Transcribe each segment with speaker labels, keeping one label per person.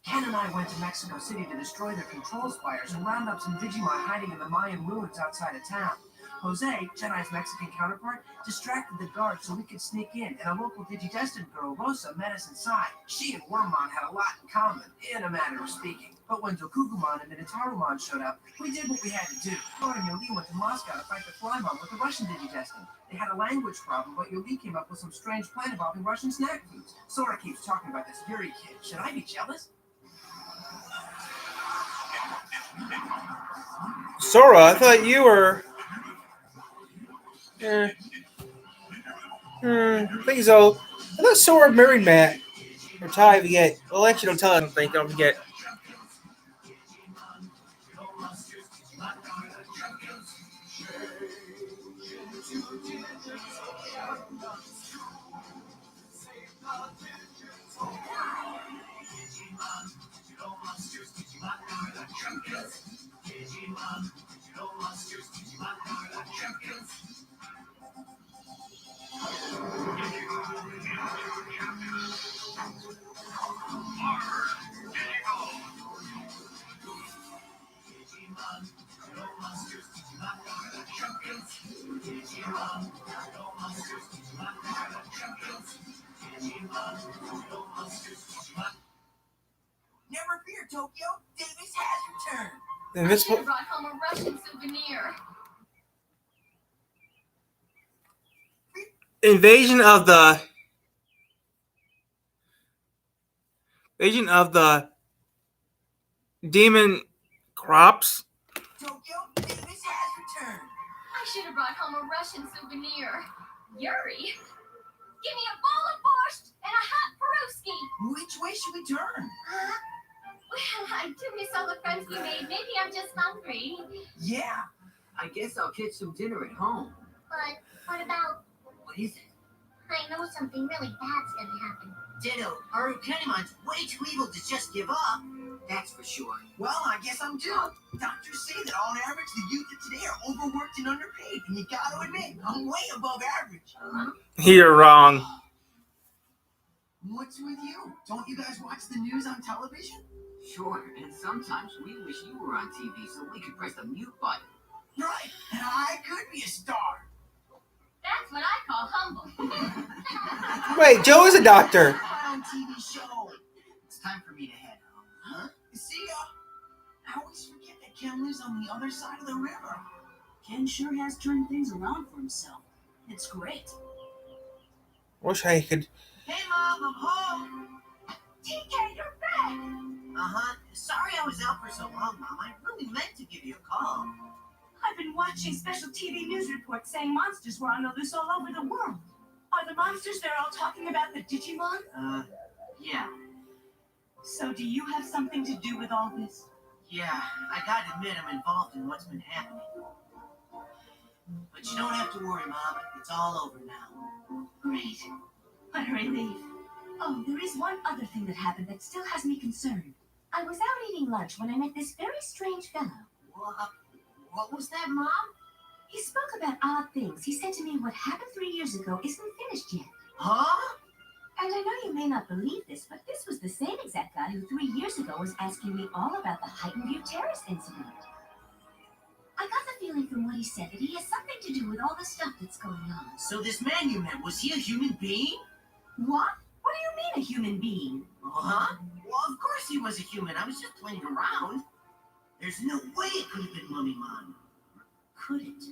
Speaker 1: Ken and I went to Mexico City to destroy their control spires and round up some Digimon hiding in the Mayan ruins outside of town. Jose, Chennai's Mexican counterpart, distracted the guards so we could sneak in, and a local Digidestined girl, Rosa, met us inside. She and Wormmon had a lot in common, in a manner of speaking. But when Dokugumon and Minotaurumon showed up, we did what we had to do. Lord and Yoli went to Moscow to fight the Flymon with the Russian Digidestined. They had a language problem, but Yoli came up with some strange plan involving Russian snack foods. Sora keeps talking about this Yuri kid. Should I be jealous?
Speaker 2: Sora, I thought you were... I think so. I thought Sora married Matt. Or Ty, I forget. Well, actually, don't tell I don't think. Don't forget.
Speaker 1: Never fear, Tokyo. Davis has returned.
Speaker 3: I brought home a Russian souvenir.
Speaker 2: Invasion of demon crops.
Speaker 1: Tokyo, Davis has returned.
Speaker 3: I should have brought home a Russian souvenir. Yuri, give me a bowl of borscht and a hot peruski.
Speaker 1: Which way should we turn?
Speaker 3: Well, I do miss all the friends we made. Maybe I'm just hungry.
Speaker 1: Yeah. I guess I'll catch some dinner at home.
Speaker 3: But what about...
Speaker 1: What is it?
Speaker 3: I know something really bad's gonna happen.
Speaker 1: Ditto. Our Kennemon's way too evil to just give up. That's for sure. Well, I guess I'm due. Doctors say that on average the youth of today are overworked and underpaid, and you gotta admit, I'm way above average.
Speaker 2: You're wrong.
Speaker 1: What's with you? Don't you guys watch the news on television?
Speaker 4: Sure, and sometimes we wish you were on TV so we could press the mute button.
Speaker 1: Right, and I could be a star.
Speaker 3: That's what I call humble.
Speaker 2: Wait, Joe is a doctor.
Speaker 1: On TV show.
Speaker 4: It's time for me to head home.
Speaker 1: Huh? See ya. I always forget that Ken lives on the other side of the river. Ken sure has turned things around for himself. It's great.
Speaker 2: Wish I could.
Speaker 1: Hey, Mom, I'm home.
Speaker 3: TK, you're back.
Speaker 1: Uh-huh. Sorry I was out for so long, Mom. I really meant to give you a call.
Speaker 5: I've been watching special TV news reports saying monsters were on the loose all over the world. Are the monsters they're all talking about the Digimon?
Speaker 1: Yeah.
Speaker 5: So do you have something to do with all this?
Speaker 1: Yeah, I gotta admit I'm involved in what's been happening. But you don't have to worry, Mom. It's all over now.
Speaker 5: Great. What a relief. Oh, there is one other thing that happened that still has me concerned. I was out eating lunch when I met this very strange fellow.
Speaker 1: What was that, Mom?
Speaker 5: He spoke about odd things. He said to me what happened 3 years ago isn't finished yet.
Speaker 1: Huh?
Speaker 5: And I know you may not believe this, but this was the same exact guy who 3 years ago was asking me all about the Heightened View Terrace incident. I got the feeling from what he said that he has something to do with all the stuff that's going on.
Speaker 1: So this man you met, was he a human being?
Speaker 5: What? What do you mean a human being?
Speaker 1: Huh? Well, of course he was a human. I was just playing around. There's no way it could have been Mummymon. Could it?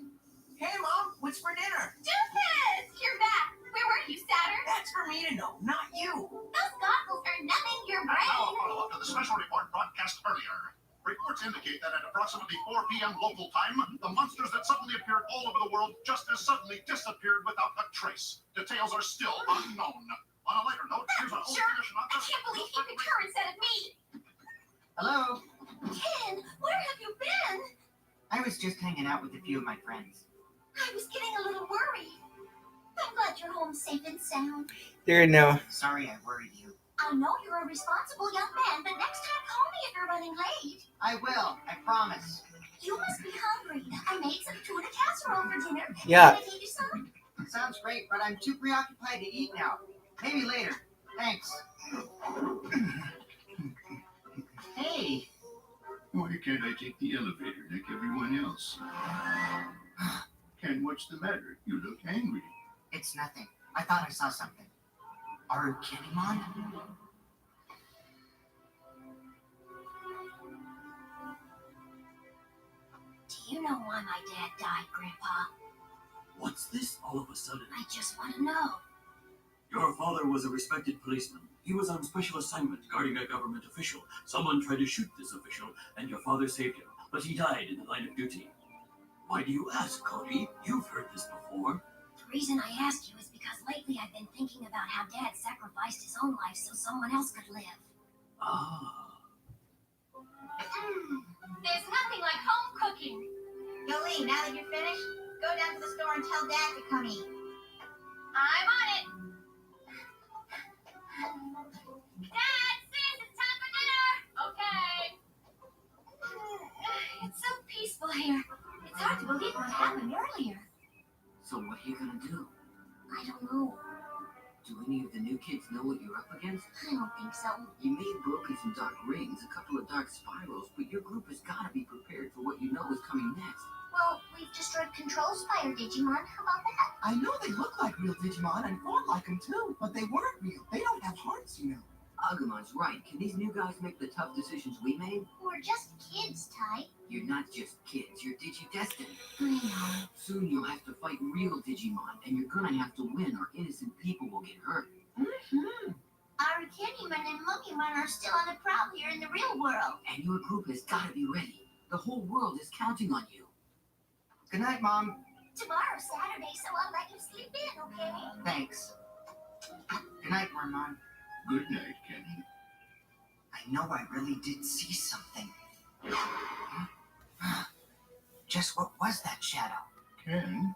Speaker 1: Hey, Mom, what's for dinner?
Speaker 3: Doofus! You're back. Where were you, Saturn?
Speaker 1: That's for me to know, not you.
Speaker 3: Those goggles are numbing your
Speaker 6: Now,
Speaker 3: brain.
Speaker 6: follow up to the special report broadcast earlier. Reports indicate that at approximately 4 p.m. local time, the monsters that suddenly appeared all over the world just as suddenly disappeared without a trace. Details are still unknown. On a lighter note, here's a whole
Speaker 3: Sure.
Speaker 6: edition of
Speaker 3: I can't believe he could turn instead of me.
Speaker 4: Hello?
Speaker 3: Ken, where have you been?
Speaker 4: I was just hanging out with a few of my friends.
Speaker 3: I was getting a little worried. I'm glad you're home safe and sound.
Speaker 2: There now.
Speaker 4: Sorry I worried you.
Speaker 3: I know you're a responsible young man, but next time call me if you're running late.
Speaker 4: I will, I promise.
Speaker 3: You must be hungry. I made some tuna casserole for dinner.
Speaker 2: Yeah.
Speaker 3: Can I feed you some?
Speaker 4: Sounds great, but I'm too preoccupied to eat now. Maybe later. Thanks. Hey.
Speaker 6: Why can't I take the elevator like everyone else? Ken, what's the matter? You look angry.
Speaker 4: It's nothing. I thought I saw something. Are Digimon?
Speaker 5: Do you know why my dad died, Grandpa?
Speaker 7: What's this all of a sudden?
Speaker 5: I just want to know.
Speaker 7: Your father was a respected policeman. He was on special assignment guarding a government official. Someone tried to shoot this official, and your father saved him, but he died in the line of duty. Why do you ask, Cody? You've heard this before.
Speaker 5: The reason I ask you is because lately I've been thinking about how Dad sacrificed his own life so someone else could live.
Speaker 7: Ah.
Speaker 3: There's nothing like home cooking.
Speaker 8: Yoli, now that you're finished, go down to the store and tell Dad to come eat.
Speaker 3: I'm on it. Dad, sis, it's time for dinner. Okay.
Speaker 5: It's so peaceful here. It's hard to believe what happened earlier.
Speaker 4: So what are you gonna do?
Speaker 5: I don't know.
Speaker 4: Do any of the new kids know what you're up against?
Speaker 5: I don't think so.
Speaker 4: You may have broken some dark rings, a couple of dark spirals, but your group has got to be prepared for what you know is coming next.
Speaker 5: Well, we've destroyed Control Spire Digimon. How about that?
Speaker 9: I know they look like real Digimon and fought like them too, but they weren't real. They don't have hearts, you know.
Speaker 4: Agumon's right. Can these new guys make the tough decisions we made?
Speaker 5: We're just kids, Ty.
Speaker 4: You're not just kids, you're Digi-destined.
Speaker 5: I know.
Speaker 4: Soon you'll have to fight real Digimon, and you're gonna have to win or innocent people will get hurt.
Speaker 5: Our Digimon and Mummymon are still on the prowl here in the real world.
Speaker 4: And your group has got to be ready. The whole world is counting on you.
Speaker 9: Good night, Mom.
Speaker 5: Tomorrow's Saturday, so I'll let you sleep in, okay?
Speaker 9: Thanks. Good night, Marmon.
Speaker 6: Good night, Kenny.
Speaker 9: I know I really did see something. Just what was that shadow?
Speaker 6: Ken,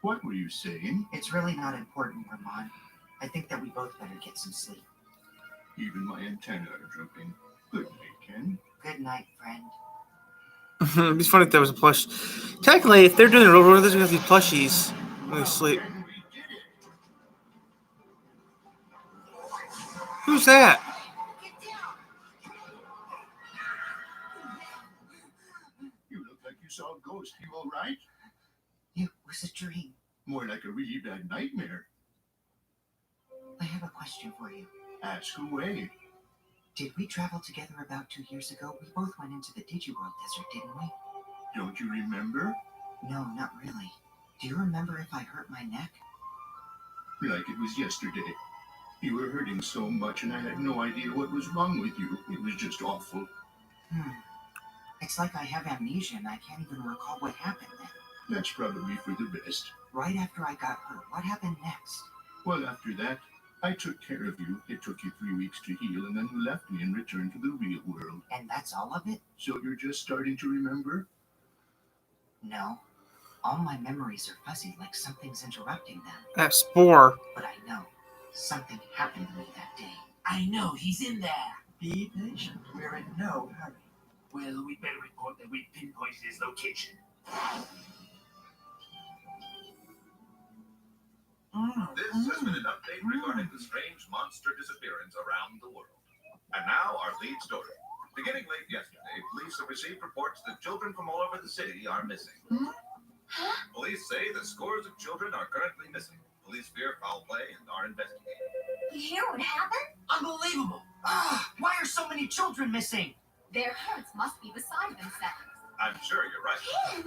Speaker 6: what were you saying?
Speaker 9: It's really not important, Ramon. I think that we both better get some sleep.
Speaker 6: Even my antennae are drooping. Good night, Ken.
Speaker 9: Good night, friend.
Speaker 2: It'd be funny if there was a plush. Technically, if they're doing the real world, there's going to be plushies when they sleep.
Speaker 6: Ken, we did it.
Speaker 2: Who's that?
Speaker 6: You look like you saw a ghost. You all right?
Speaker 9: It was a dream.
Speaker 6: More like a really bad nightmare.
Speaker 9: I have a question for you.
Speaker 6: Ask away.
Speaker 9: Did we travel together about 2 years ago? We both went into the Digiworld desert, didn't we?
Speaker 6: Don't you remember?
Speaker 9: No, not really. Do you remember if I hurt my neck?
Speaker 6: Like it was yesterday. You were hurting so much and I had no idea what was wrong with you. It was just awful.
Speaker 9: It's like I have amnesia and I can't even recall what happened then.
Speaker 6: That's probably for the best.
Speaker 9: Right after I got hurt, what happened next?
Speaker 6: Well, after that, I took care of you. It took you 3 weeks to heal, and then you left me and returned to the real world.
Speaker 9: And that's all of it?
Speaker 6: So you're just starting to remember?
Speaker 9: No. All my memories are fuzzy, like something's interrupting them.
Speaker 2: That spore.
Speaker 9: But I know something happened to me that day.
Speaker 1: I know, he's in there. Be patient. We're in no hurry. Well, we better report that we pinpointed his location.
Speaker 6: This has been an update regarding the strange monster disappearance around the world. And now our lead story. Beginning late yesterday, police have received reports that children from all over the city are missing. Police say that scores of children are currently missing. Police fear foul play and are investigating.
Speaker 5: You hear what happened?
Speaker 1: Unbelievable!
Speaker 9: Why are so many children missing?
Speaker 3: Their hearts must be beside themselves.
Speaker 6: I'm sure you're right.
Speaker 5: Ken!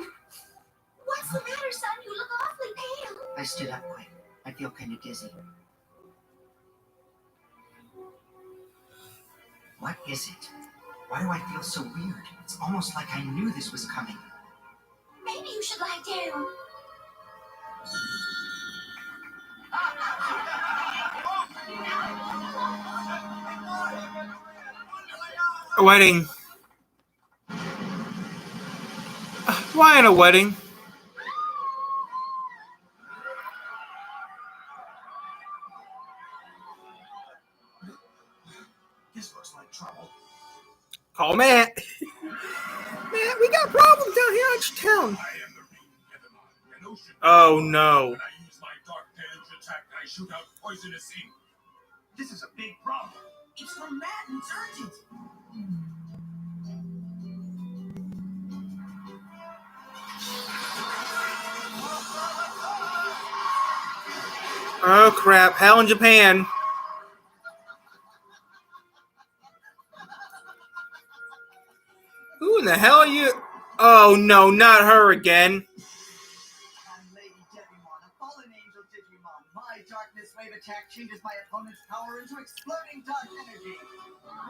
Speaker 5: What's the matter, son? You look awfully pale.
Speaker 9: I stood up quick. I feel kind of dizzy. What is it? Why do I feel so weird? It's almost like I knew this was coming.
Speaker 5: Maybe you should lie down.
Speaker 2: A wedding. Why at a wedding?
Speaker 1: This looks like trouble.
Speaker 2: Call Matt. Matt, we got problems down here in town.
Speaker 6: I am the ring Digimon, an ocean.
Speaker 2: Oh no.
Speaker 6: When I use my dark damage attack, I shoot out poisonous ink.
Speaker 1: This is a big problem. It's from Matt and it's urgent.
Speaker 2: Oh crap! Hell in Japan. Who in the hell are you? Oh no, not her again.
Speaker 1: I'm Lady Digimon, a fallen angel Digimon. My darkness wave attack changes my opponent's power into exploding dark energy.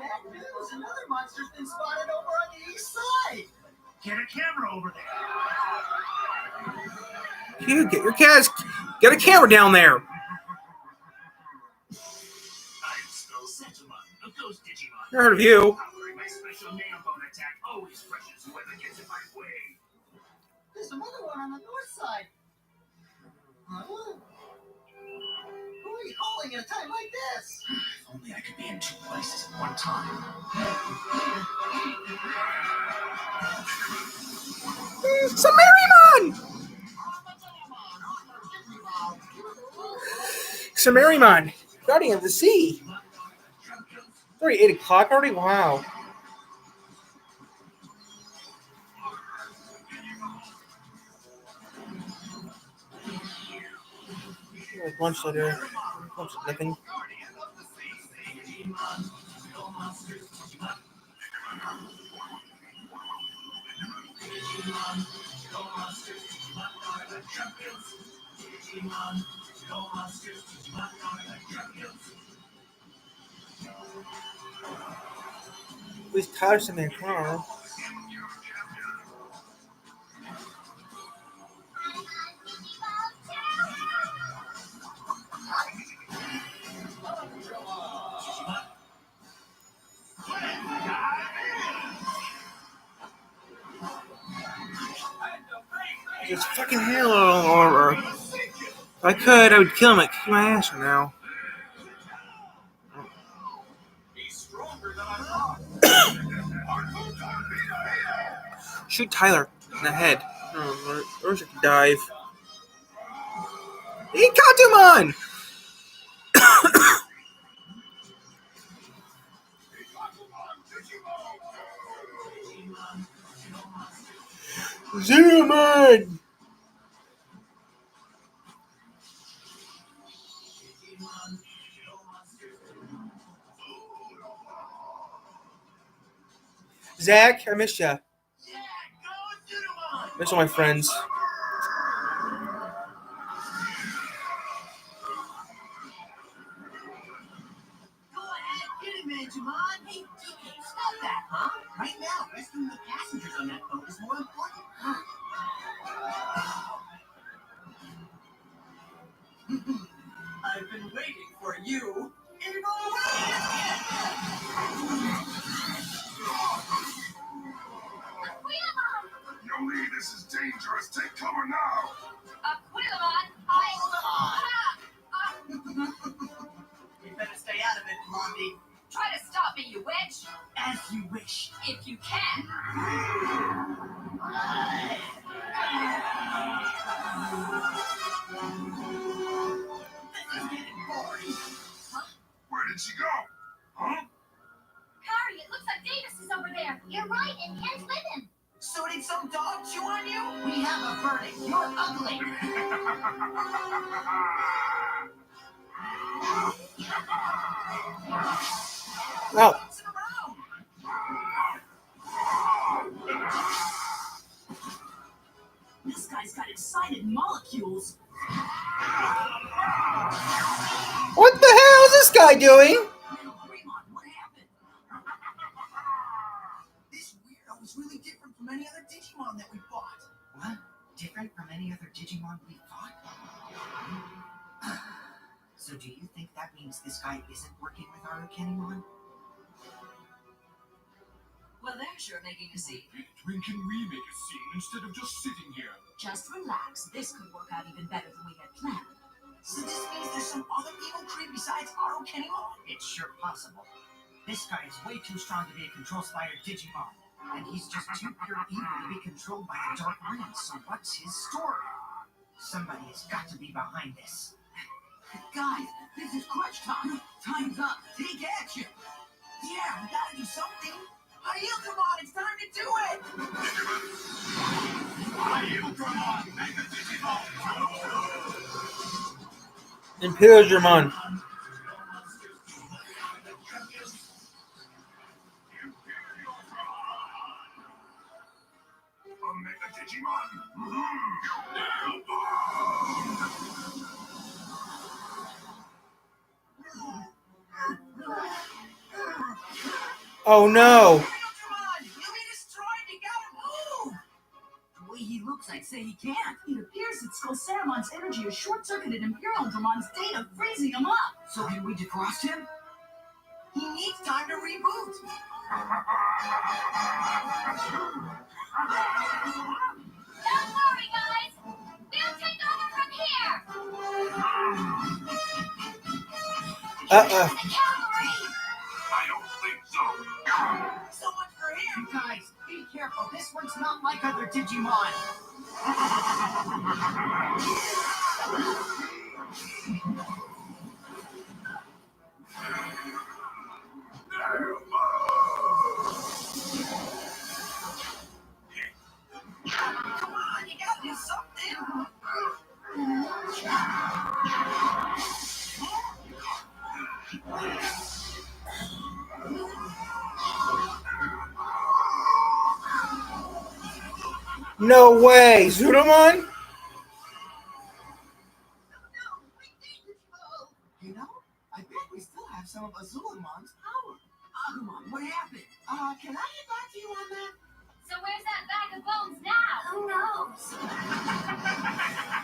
Speaker 1: Bad news, another monster's been spotted over on the east side. Get a camera over there.
Speaker 2: You get your cats. Get a camera down there.
Speaker 1: I'm still Sentimon of those Digimon.
Speaker 2: I heard of you.
Speaker 1: Powering my special nail bone attack always crushes whoever gets in my way. There's another one on the north side. Huh? Who are you calling at a time like this? If only I could be in two places at one time.
Speaker 2: Samarimon! Samarimon, Guardian of the Sea. It's already 8 o'clock already? Wow. Lunch later. Lunch, nothing. At least Tyler's in their car. Just fucking hell, or if I could, I would kill him. I'd kick my ass right now. Shoot Tyler in the head. Or she can dive. He caught him on! Digimon! Zach, I miss ya. Miss all my friends.
Speaker 1: Go ahead, get him, Digimon. Hey, DK, stop that, huh? Right now, rescuing the passengers on that boat is more important. I've been waiting for you.
Speaker 3: Aquilon!
Speaker 6: Yoli, this is dangerous. Take cover now.
Speaker 3: Aquilon!
Speaker 1: You better stay out of it, Blondie.
Speaker 3: Try to stop me, you witch!
Speaker 1: As you wish.
Speaker 3: If you can.
Speaker 1: This is getting boring.
Speaker 6: Where did she go? Huh?
Speaker 3: Kari, it looks like Davis is over there. You're right, and Ken's with him.
Speaker 1: So did some dog chew on you? We have a verdict. You're ugly.
Speaker 2: Oh.
Speaker 1: This guy's got excited molecules.
Speaker 2: What the hell is this guy doing?
Speaker 1: What happened? This weirdo was really different from any other Digimon that we fought.
Speaker 9: What? Different from any other Digimon we fought? So do you think that means this guy isn't working with our Kenimon?
Speaker 5: Well, there's your making a scene.
Speaker 7: When can we make a scene instead of just sitting here?
Speaker 5: Just relax. This could work out even better than we had planned.
Speaker 1: So this means there's some other evil creep besides Aro Kenimon?
Speaker 9: It's sure possible. This guy is way too strong to be a control spire Digimon. And he's just too pure evil to be controlled by the Dark Rings. So what's his story? Somebody has got to be behind this.
Speaker 4: Guys, this is crunch time. Time's up. Take action.
Speaker 9: Yeah, we gotta do something. E21, it's time to do it!
Speaker 6: E21, Mega Digimon!
Speaker 2: Imperial Dramon.
Speaker 6: Mega Digimon!
Speaker 2: Oh no!
Speaker 9: E21, you'll be destroyed, you gotta move!
Speaker 4: The way he looks, I'd say he can't.
Speaker 5: It appears that Skolceramon's energy has short-circuited Imperial Dramon's data, freezing him up.
Speaker 4: So can we defrost him?
Speaker 9: He needs time to reboot.
Speaker 3: Don't worry, guys. We'll take over from here.
Speaker 2: Uh-uh.
Speaker 3: The cavalry.
Speaker 6: I don't think so!
Speaker 9: So much for him. You guys, be careful. This one's not like other Digimon. Come on, you gotta do something.
Speaker 2: No way! Zudomon?
Speaker 9: You know, I bet we still have some of Azulimon's power.
Speaker 4: Agumon, what happened?
Speaker 9: Can I get back to you on that?
Speaker 3: So where's that bag of bones now?
Speaker 5: Who knows?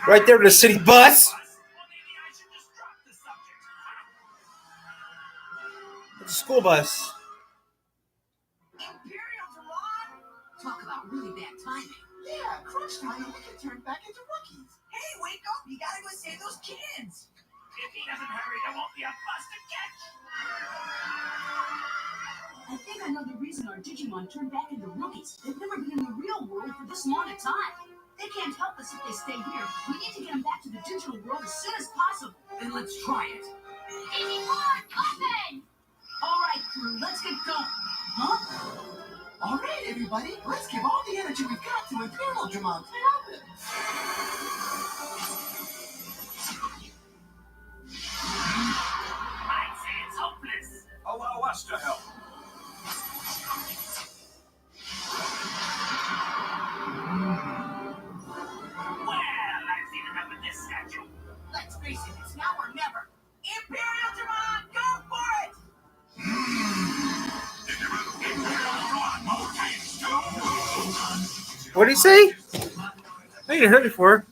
Speaker 2: Right there in the city bus.
Speaker 6: Well, maybe I should just drop the subject.
Speaker 2: It's a school bus.
Speaker 9: Imperial Dramon?
Speaker 4: Talk about really bad timing.
Speaker 9: Yeah, crunch time and we can turn back into rookies. Hey, wake up! You gotta go save those kids!
Speaker 6: If he doesn't hurry, there won't be a bus to catch.
Speaker 5: I think I know the reason our Digimon turned back into rookies. They've never been in the real world for this long a time. They can't help us if they stay here. We need to get them back to the digital world as soon as possible.
Speaker 4: Then let's try it.
Speaker 3: Digimon, open!
Speaker 5: All right, crew, let's get going. Huh?
Speaker 9: All right, everybody, let's give all the energy we've got to Imperial Dramon to help him.
Speaker 6: I'd say it's hopeless. Allow us to help. Well, I've seen enough of this statue.
Speaker 9: Let's face it, it's now or never. Imperial Dramon, go for it!
Speaker 2: What did he say? I ain't heard it before.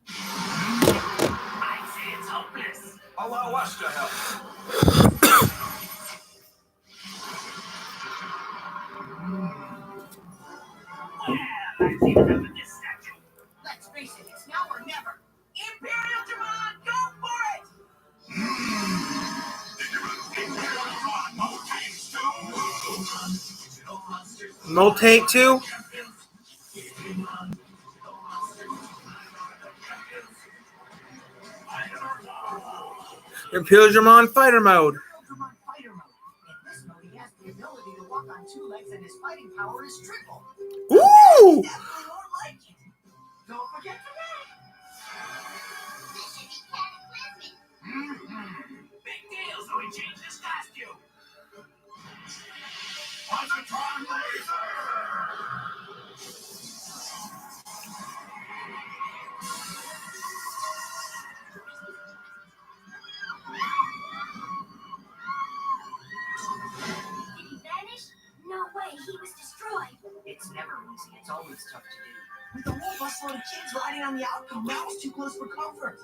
Speaker 6: I'd say it's hopeless. Allow us to help. Well, I've seen enough of this statue.
Speaker 9: Let's face it, it's now or never. Imperial Dramon, go for it!
Speaker 2: No take two. Imperial Dramon fighter mode.
Speaker 9: Imperial Dramon fighter mode. In this mode, he has the ability to walk on two legs and his fighting power is triple.
Speaker 2: Ooh!
Speaker 9: Definitely more like it. Don't forget to make.
Speaker 3: This should be cataclysmic.
Speaker 6: Big deal, so he changed his costume. Positron laser!
Speaker 3: Did he vanish? No way, he was destroyed.
Speaker 9: It's never easy. It's always tough to do. With the whole busload of kids riding on the outcome, now it's too close for comfort.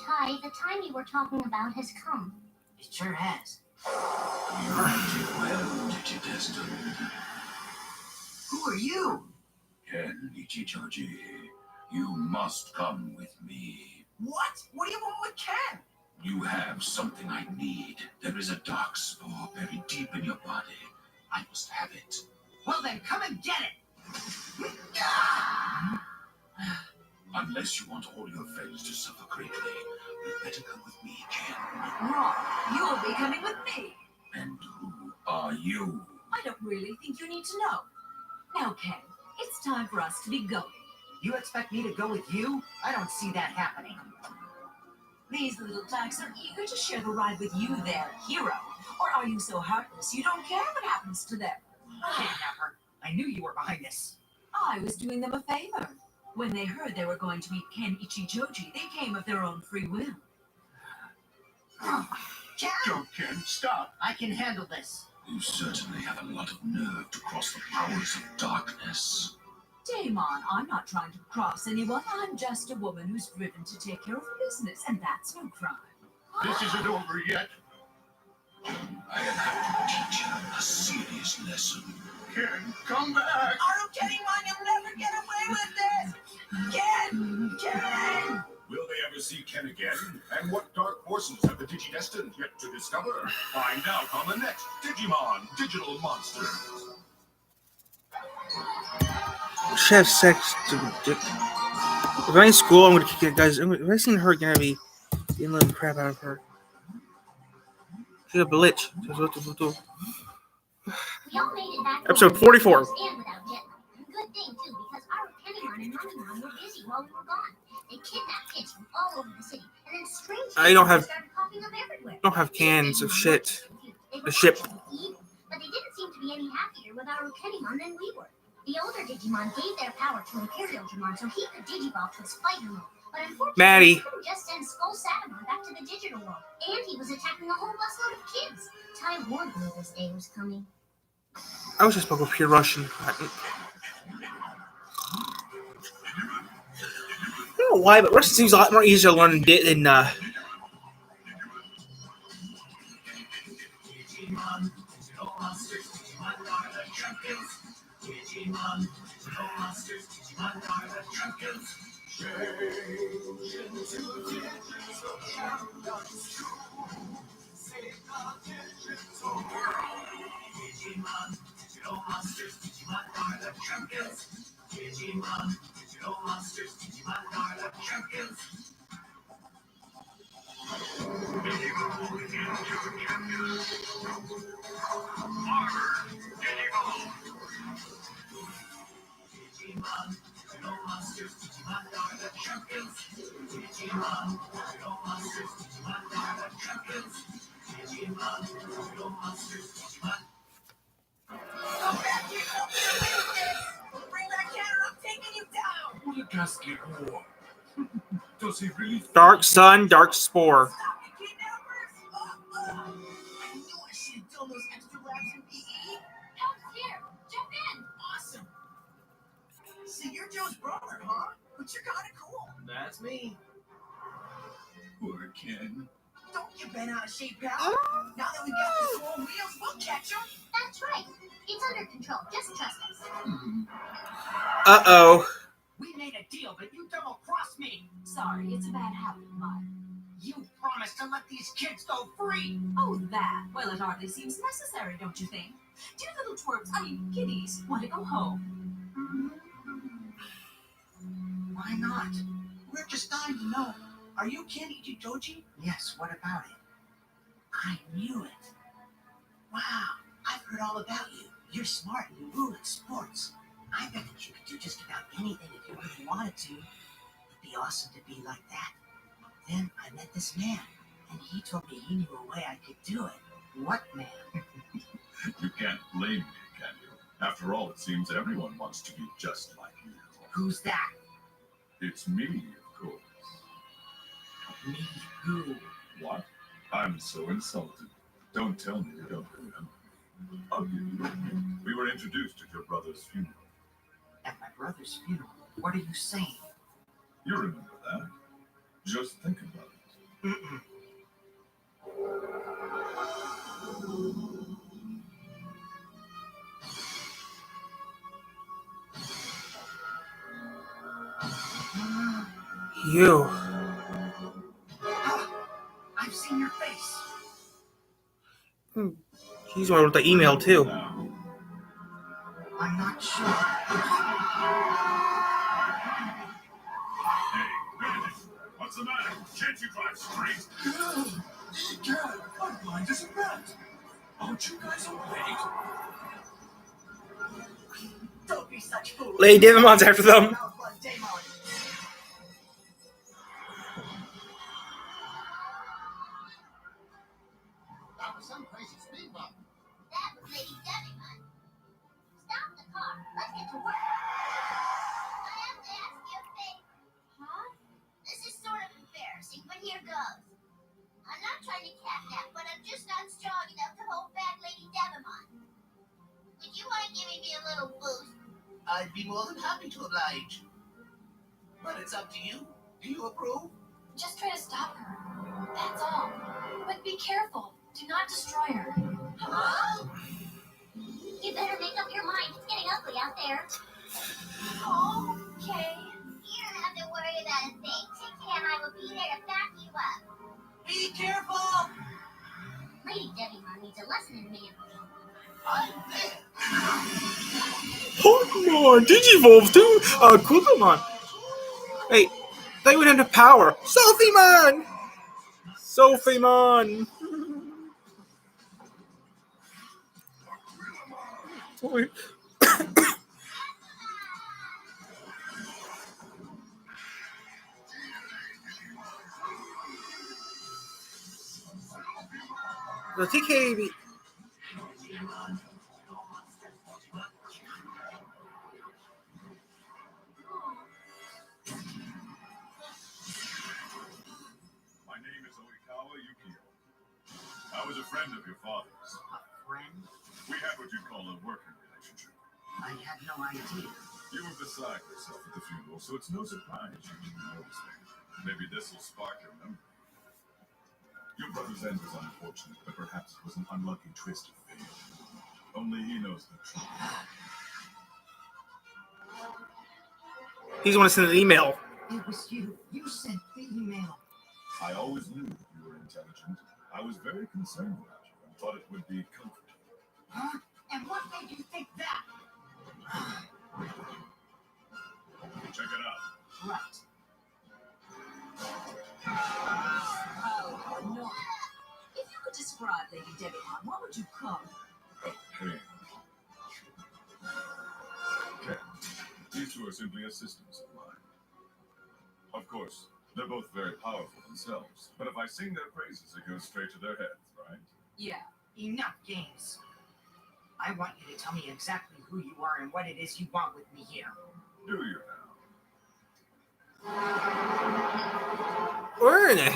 Speaker 3: Tai, the time you were talking about has come.
Speaker 9: It sure has.
Speaker 7: Well, Digidestined.
Speaker 9: Who are you?
Speaker 7: Ken Ichichaji, you must come with me.
Speaker 9: What? What do you want with Ken?
Speaker 7: You have something I need. There is a dark spore buried deep in your body. I must have it.
Speaker 9: Well then, come and get it.
Speaker 6: Unless you want all your friends to suffer greatly, you better come with me, Ken.
Speaker 5: Wrong. You'll be coming with me.
Speaker 6: And who are you?
Speaker 5: I don't really think you need to know. Now, Ken, it's time for us to be going.
Speaker 9: You expect me to go with you? I don't see that happening.
Speaker 5: These little ducks are eager to share the ride with you, their hero. Or are you so heartless you don't care what happens to them?
Speaker 9: Kidnapper, I knew you were behind this.
Speaker 5: I was doing them a favor. When they heard they were going to meet Ken Ichijoji, they came of their own free will.
Speaker 9: Ken!
Speaker 6: Don't, Ken, stop.
Speaker 9: I can handle this.
Speaker 6: You certainly have a lot of nerve to cross the powers of darkness.
Speaker 5: Daemon, I'm not trying to cross anyone. I'm just a woman who's driven to take care of her business, and that's no crime.
Speaker 6: This isn't over yet. I have to teach you a serious lesson. Ken, come back!
Speaker 9: Are you kidding, Mon? You'll never get away with this! Ken! Ken!
Speaker 6: Will they ever see Ken again? And what dark forces have the Digidestined yet to discover? Find out on the next Digimon Digital Monster.
Speaker 2: She has sex. If I'm in school, I'm gonna kick it, guys. If I seen her again, I'd be getting a little crap out of her. She's a bitch.
Speaker 3: We all made it back.
Speaker 2: Episode 44.
Speaker 3: And without jet lag. Good thing too, because our Pennymon and Mummymon were busy while we were gone. They kidnapped kids from all over the city, and then strange
Speaker 2: I don't have-
Speaker 3: started popping up everywhere.
Speaker 2: Don't have cans of shit.
Speaker 3: They
Speaker 2: The
Speaker 3: were
Speaker 2: ship.
Speaker 3: trying to eat, but they didn't seem to be any happier with our Pennymon than we were. The older Digimon gave their power to Imperial Digimon so he could digivolve to his fighter mode. But unfortunately,
Speaker 2: Maddie.
Speaker 3: he couldn't just send Skull Satamon back to the digital world. And he was attacking a whole busload of kids. Time warned me this day was coming.
Speaker 2: I was just spoke with pure Russian. I don't know why, but Russian seems a lot more easier to learn than
Speaker 9: Bring that cat or I'm taking you down!
Speaker 6: What a ghastly war. Does he really think
Speaker 2: Dark Sun, Dark Spore.
Speaker 9: Stop you kidnappers! I knew I should have done those extra laps in PE.
Speaker 3: Help's here! Jump in!
Speaker 9: Awesome! So you're Joe's brother, huh? But you're kinda cool. That's me.
Speaker 6: poor Ken?
Speaker 9: Don't get bent out of shape, pal. Now that we got this on wheels, we'll catch him.
Speaker 3: That's right. It's under control. Just trust us.
Speaker 2: Uh-oh.
Speaker 9: We made a deal, but you double-crossed me.
Speaker 5: Sorry, it's a bad habit of mine.
Speaker 9: You promised to let these kids go free.
Speaker 5: Oh, that. Well, it hardly seems necessary, don't you think? Do little twerps, kitties, want to go home?
Speaker 9: Why not? We're just dying to know. Are you Ken Ichijoji? Yes, what about it? I knew it. Wow, I've heard all about you. You're smart and you rule in sports. I bet that you could do just about anything if you really wanted to. It'd be awesome to be like that. Then I met this man, and he told me he knew a way I could do it. What man?
Speaker 6: You can't blame me, can you? After all, it seems everyone wants to be just like you.
Speaker 9: Who's that?
Speaker 6: It's me, of course.
Speaker 9: Me who?
Speaker 6: What? I'm so insulted. Don't tell me you don't remember. I'll give you a hint. We were introduced at your brother's funeral.
Speaker 9: At my brother's funeral. What are you saying?
Speaker 6: You remember that? Just think about it.
Speaker 9: Mm-mm.
Speaker 2: You.
Speaker 9: I've seen your face.
Speaker 2: He's one with the email, too.
Speaker 6: Now,
Speaker 9: I'm not sure.
Speaker 6: Hey, Bandit, what's the matter? Can't you drive straight?
Speaker 7: Dad, I'm blind as a bat. Aren't you guys awake?
Speaker 9: Don't be such fools.
Speaker 2: Lady Devimon's after them.
Speaker 9: Malfun Daemon.
Speaker 6: That was some crazy speed bump.
Speaker 3: That was Lady Digimon. Stop the car. Let's get to work. I have to ask you a favor. Huh? This is sort of embarrassing, but here goes. I'm not trying to catnap, but I'm just not strong enough to hold back Lady Digimon. Would you mind giving me a little boost?
Speaker 9: I'd be more than happy to oblige. But it's up to you. Do you approve?
Speaker 5: Just try to stop her. That's all. But be careful. Do not destroy her.
Speaker 3: Huh? You better make up your mind. It's getting ugly out there.
Speaker 5: Okay.
Speaker 3: You don't have to worry about a thing. Tiki and I will be there to back you up.
Speaker 9: Be careful!
Speaker 3: Lady Digimon needs a lesson in manhood.
Speaker 9: I'm there.
Speaker 2: Pokemon, Digivolve too. Kudamon. Hey, they went into power. Sophie-mon. Sophie-mon. The TKB.
Speaker 6: My name is Oikawa Yukio. I was a friend of your father's.
Speaker 9: A friend?
Speaker 6: We had what you'd call a working relationship.
Speaker 9: I had no idea.
Speaker 6: You were beside yourself at the funeral, so it's no surprise you didn't notice me. Maybe this will spark your memory. Your brother's end was unfortunate, but perhaps it was an unlucky twist of fate. Only he knows the truth.
Speaker 2: He's want to send an email.
Speaker 9: It was you. You sent the email.
Speaker 6: I always knew that you were intelligent. I was very concerned about you and thought it would be comforting.
Speaker 9: Huh? And what made you think that?
Speaker 6: Check it out.
Speaker 9: Right.
Speaker 5: Oh, no. If you could describe Lady Digimon, what would you call her?
Speaker 6: Okay. Okay. These two are simply assistants of mine. Of course, they're both very powerful themselves, but if I sing their praises, it goes straight to their heads, right?
Speaker 9: Yeah. Enough games. I want you to tell me exactly who you are and what it is you want with me here.
Speaker 6: Do you now?
Speaker 2: Where in it?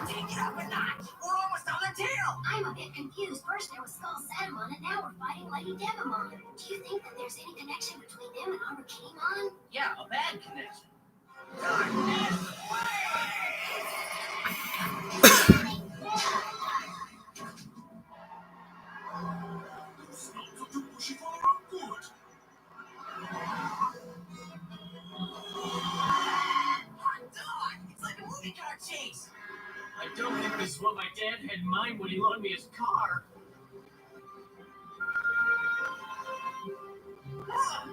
Speaker 9: Take it up a notch. We're almost on the tail.
Speaker 3: I'm a bit confused. First there was Skull Satamon, and now we're fighting Lady Digimon. Do you think that there's any connection between them and our Digimon?
Speaker 9: Yeah, a bad connection. Darkness. It's like a movie car chase.
Speaker 7: I don't think this is what my dad had in mind when he loaned me his car.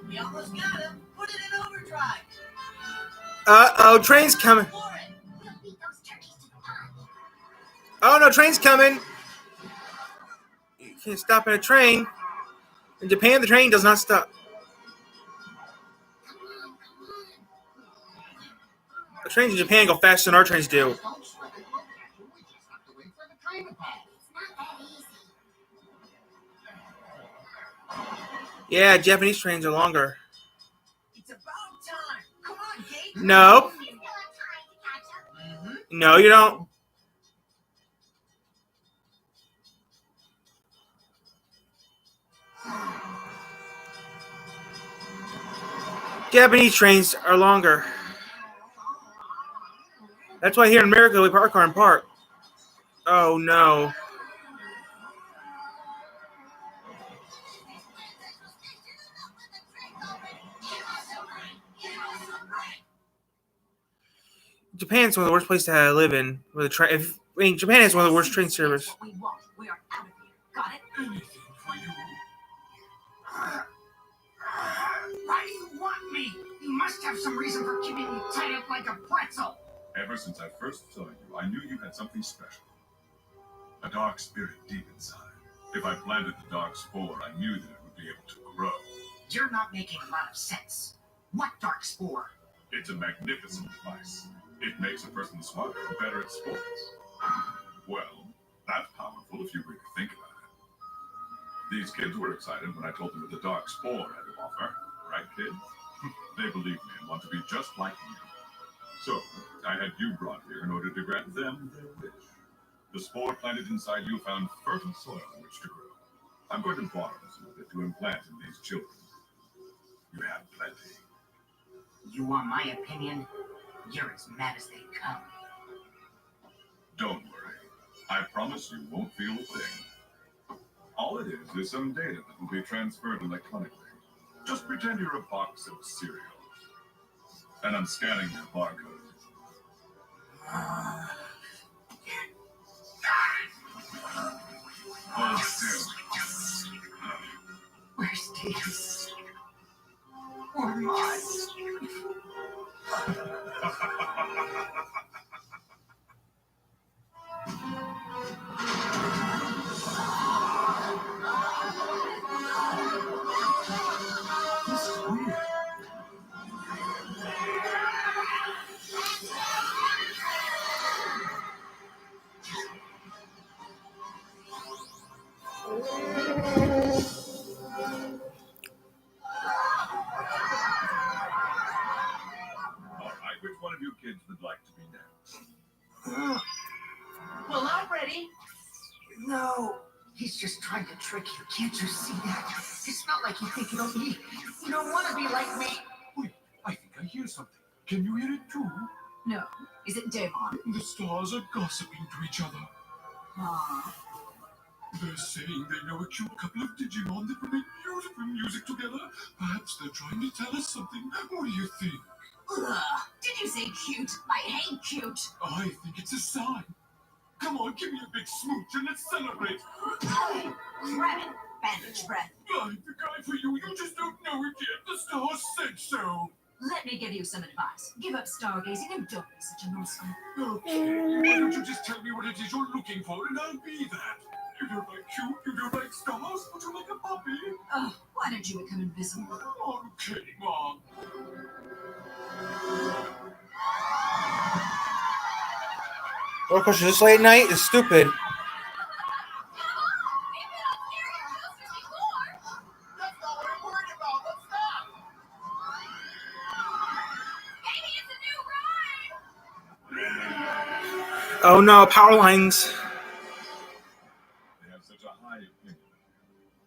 Speaker 9: We almost got him. Put it in overdrive.
Speaker 2: Uh-oh, train's coming.
Speaker 3: We'll beat those turkeys to the punch.
Speaker 2: Oh no, train's coming. You can't stop in a train. In Japan, the train does not stop.
Speaker 3: Come on, come on.
Speaker 2: The trains in Japan go faster than our trains do.
Speaker 3: It's not that easy.
Speaker 2: Yeah, Japanese trains are longer.
Speaker 9: It's about time. Come on, Gate.
Speaker 2: No,
Speaker 3: You still have time to catch up.
Speaker 2: no, you don't. Japanese trains are longer. That's why here in America we park car and park. Oh no. Japan's one of the worst places to live in. With a train, Japan has one of the worst train service.
Speaker 5: What we want. We are out of here. Got it?
Speaker 7: Anything for you.
Speaker 1: want me? You must have some reason for keeping me tied up like a pretzel.
Speaker 6: Ever since I first saw you, I knew you had something special. A dark spirit deep inside. If I planted the dark spore, I knew that it would be able to grow.
Speaker 1: You're not making a lot of sense. What dark spore?
Speaker 6: It's a magnificent device. It makes a person smarter and better at sports. Well, that's powerful if you really think about it. These kids were excited when I told them what the dark spore had to offer. Right, kids? They believed me and want to be just like me. So, I had you brought here in order to grant them their wish. The spore planted inside you found fertile soil in which to grow. I'm going to borrow some of it to implant in these children. You have plenty.
Speaker 1: You want my opinion? You're as mad as they come.
Speaker 6: Don't worry. I promise you won't feel a thing. All it is some data that will be transferred electronically. Just pretend you're a box of cereal. And I'm scanning your barcode. Hold still.
Speaker 1: Where's Davis? Or mine? This is weird.
Speaker 6: Alright, which one of you kids would like to be next?
Speaker 1: Well, I'm ready. No, he's just trying to trick you. Can't you see that? It's not like you think it'll be. You don't want to be like me.
Speaker 6: Wait, I think I hear something. Can you hear it too?
Speaker 5: No. Is it Digimon?
Speaker 6: The stars are gossiping to each other.
Speaker 5: Aw.
Speaker 6: They're saying they know a cute couple of Digimon that will make beautiful music together. Perhaps they're trying to tell us something. What do you think?
Speaker 5: Ugh. Did you say cute? I hate cute.
Speaker 6: I think it's a sign. Come on, give me a big smooch and let's celebrate.
Speaker 5: Grab it. Bandage breath.
Speaker 6: I'm the guy for you. You just don't know it yet. The stars said so.
Speaker 5: Let me give you some advice. Give up stargazing and don't be such a monster.
Speaker 6: Okay, why don't you just tell me what it is you're looking for and I'll be that. You don't like cute, you don't like stars, would you like a puppy?
Speaker 5: Oh, why don't you become invisible?
Speaker 6: Okay, Mom.
Speaker 2: Roller coaster this late at night is stupid.
Speaker 6: That's not what I'm worried about. Let's stop.
Speaker 2: Oh no, power lines.
Speaker 6: They have such a high opinion.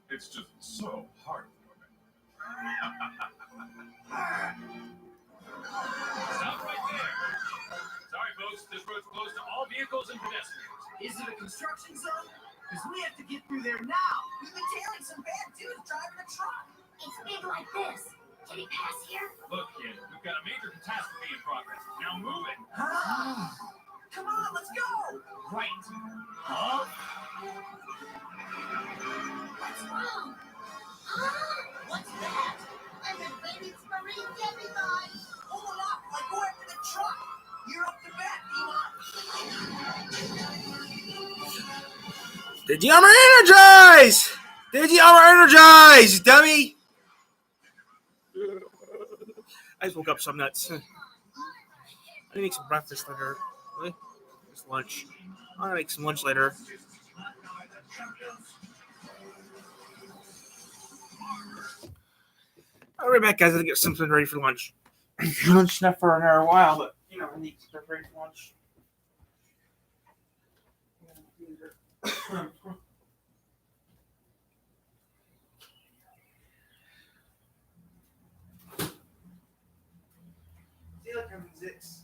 Speaker 6: It's just so heartwarming.
Speaker 10: Stop right there. Sorry, folks. This road's closed to all vehicles and pedestrians.
Speaker 1: Is it a construction zone? Because we have to get through there now. We've been tailing some bad dudes driving a truck.
Speaker 3: It's big like this. Can he pass here?
Speaker 10: Look, kid, we've got a major catastrophe in progress. Now move it.
Speaker 1: Huh? Come on, let's go.
Speaker 10: Right. Huh?
Speaker 3: What's wrong? What's that? An advanced marine Digimon.
Speaker 1: Pull it up, like go after the truck. You're up to bat, Elon.
Speaker 2: Digimon energize! Digimon energize, dummy! I just woke up, so I'm nuts. I need to make some breakfast later. Really? It's lunch. I'm gonna make some lunch later. I'll be right back, guys. I gotta get something ready for lunch. Lunch not for another while, but you know, I need stuff ready for lunch. Feel like I'm in Zix.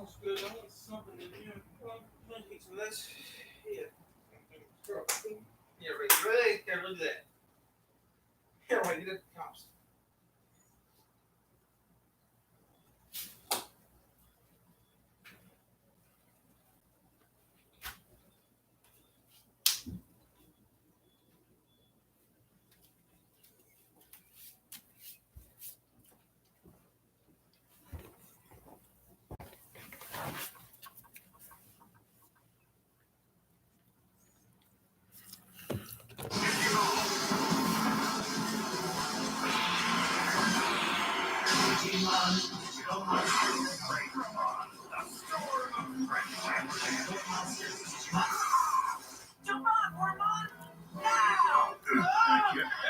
Speaker 2: Smells good. I want something in here. Well, I'm gonna eat some of this. Yeah. Yeah, right there. Look at that. Here, wait, get the cops.
Speaker 1: Jump on, Ormond! Now!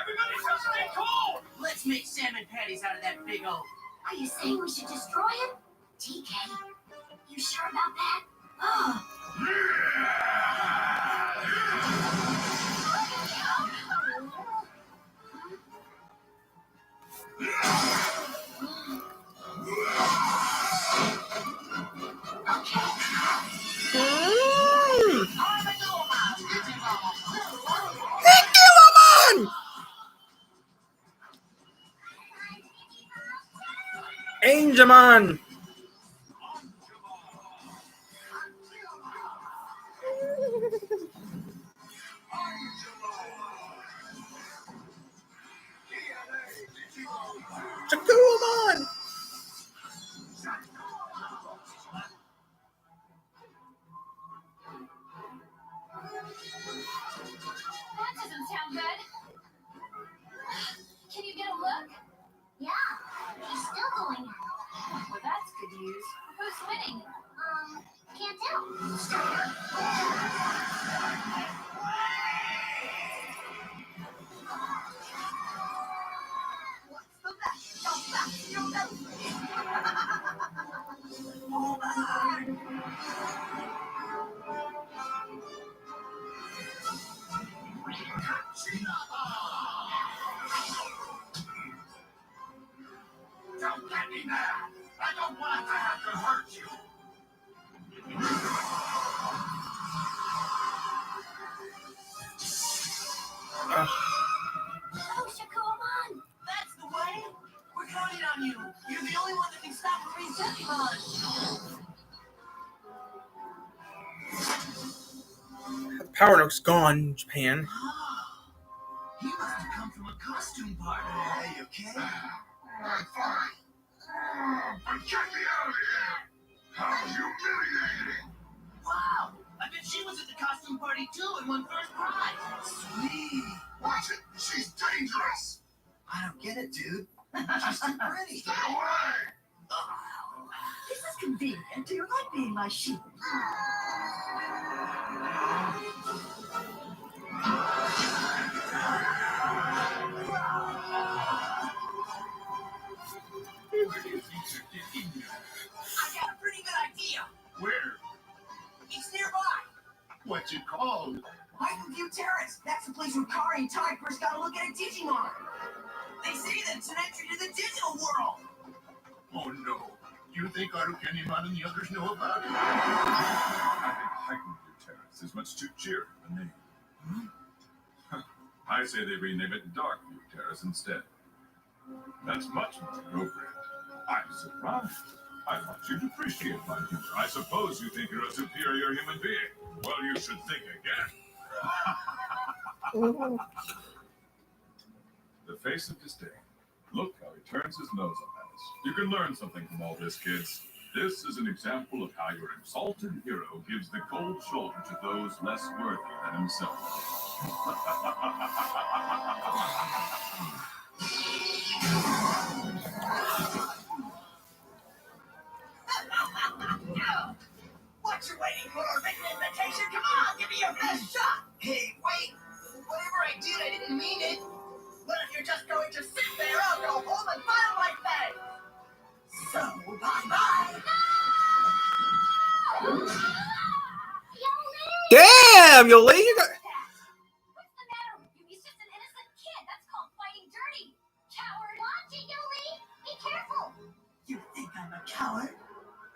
Speaker 10: Everybody stay cool!
Speaker 1: Let's make salmon patties out of that big oak.
Speaker 5: Are you saying we should destroy him? TK, you sure about that? Oh.
Speaker 2: Angemon! Jakumon!
Speaker 5: That doesn't sound good. Can you get a look? Yeah, he's still going. Well, that's good news. Who's winning? Can't tell.
Speaker 6: Don't get me mad! I don't want to have to hurt you!
Speaker 5: Oh, Shakuman!
Speaker 1: That's the way! We're counting on you! You're the only one that can stop Marine Digimon!
Speaker 2: The power nook's gone in Japan.
Speaker 9: He must have come from a costume party. Hey, okay?
Speaker 6: I'm fine. But get me out of here! How humiliating!
Speaker 1: Wow! I bet she was at the costume party too and won first prize!
Speaker 9: Sweet.
Speaker 6: Watch it! She's dangerous!
Speaker 9: I don't get it, dude. She's too pretty.
Speaker 6: Stay away!
Speaker 1: This is convenient. Do you like being my sheep?
Speaker 6: Where do you think you're getting here?
Speaker 1: I got a pretty good idea.
Speaker 6: Where?
Speaker 1: It's nearby.
Speaker 6: What's it called?
Speaker 1: Highland View Terrace. That's the place where Kari and Ty first got a look at a Digimon. They say that it's an entry to the digital world.
Speaker 6: Oh no. You think Arukenimon and the others know about it?
Speaker 10: I think Heightened View Terrace is much too cheery a name. I say they rename it Dark View Terrace instead. That's much more appropriate. I'm surprised. I thought you'd appreciate my humor. I suppose you think you're a superior human being. Well, you should think again. The face of disdain. Look how he turns his nose up at us. You can learn something from all this, kids. This is an example of how your exalted hero gives the cold shoulder to those less worthy than himself.
Speaker 1: What you waiting for? Make an invitation? Come on, give me your best shot. Hey, wait. Whatever I did, I didn't mean it. What if you're just going to sit there? I'll go home and file my pay. So, bye-bye.
Speaker 2: Damn, Yoli! You got...
Speaker 5: What's the matter with you? He's just an innocent kid. That's called fighting dirty. Coward. Watch it, Yoli. Be careful.
Speaker 1: You think I'm a coward?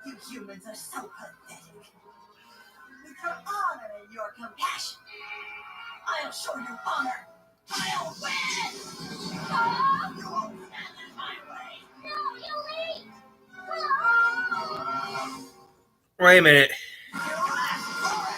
Speaker 1: You
Speaker 9: Humans are so pathetic. With your honor and your compassion, I'll show you honor. I'll win! Oh, you won't stand in my way.
Speaker 3: No, you leave.
Speaker 2: Wait a minute.
Speaker 9: You asked for it.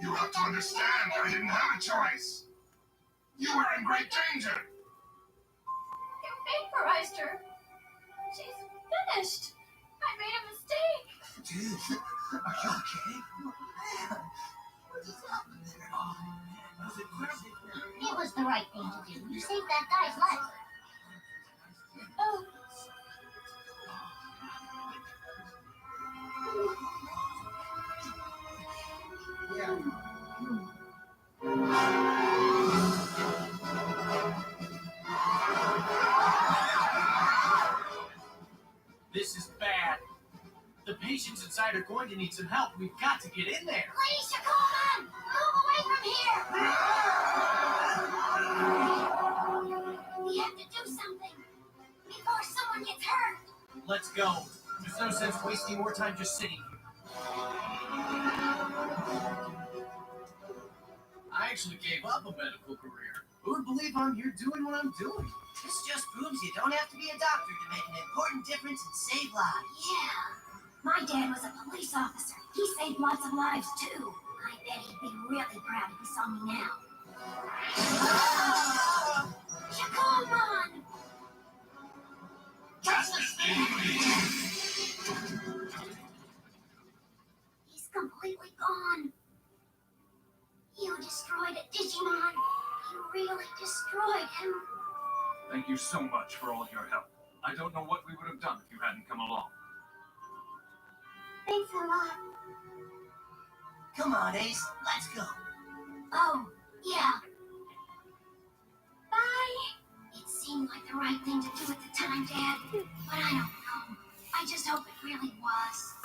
Speaker 6: You have to understand, I didn't have a choice. You were in great danger.
Speaker 3: You vaporized her. She's finished. I made a mistake.
Speaker 9: Dude, are you okay? Man, what just happened there? Oh, was it crazy?
Speaker 3: It was the right thing to do. You saved that guy's life. Oh.
Speaker 1: This is bad. The patients inside are going to need some help. We've got to get in there.
Speaker 3: Please, Shakuman! Move away from here! We have to do something before someone gets hurt.
Speaker 1: Let's go. There's no sense wasting more time just sitting here. I actually gave up a medical career. Who would believe I'm here doing what I'm doing?
Speaker 9: This just proves you don't have to be a doctor to make an important difference and save lives.
Speaker 5: Yeah. My dad was a police officer. He saved lots of lives, too. I bet he'd be really proud if he saw me now. Shakuman!
Speaker 9: Justice!
Speaker 3: He's completely gone. You destroyed a Digimon. You really destroyed him.
Speaker 10: Thank you so much for all your help. I don't know what we would have done if you hadn't come along.
Speaker 3: Thanks a lot.
Speaker 9: Come on, Ace, let's go.
Speaker 3: Oh, yeah. Bye. It seemed like the right thing to do at the time, Dad. But I don't know. I just hope it really was.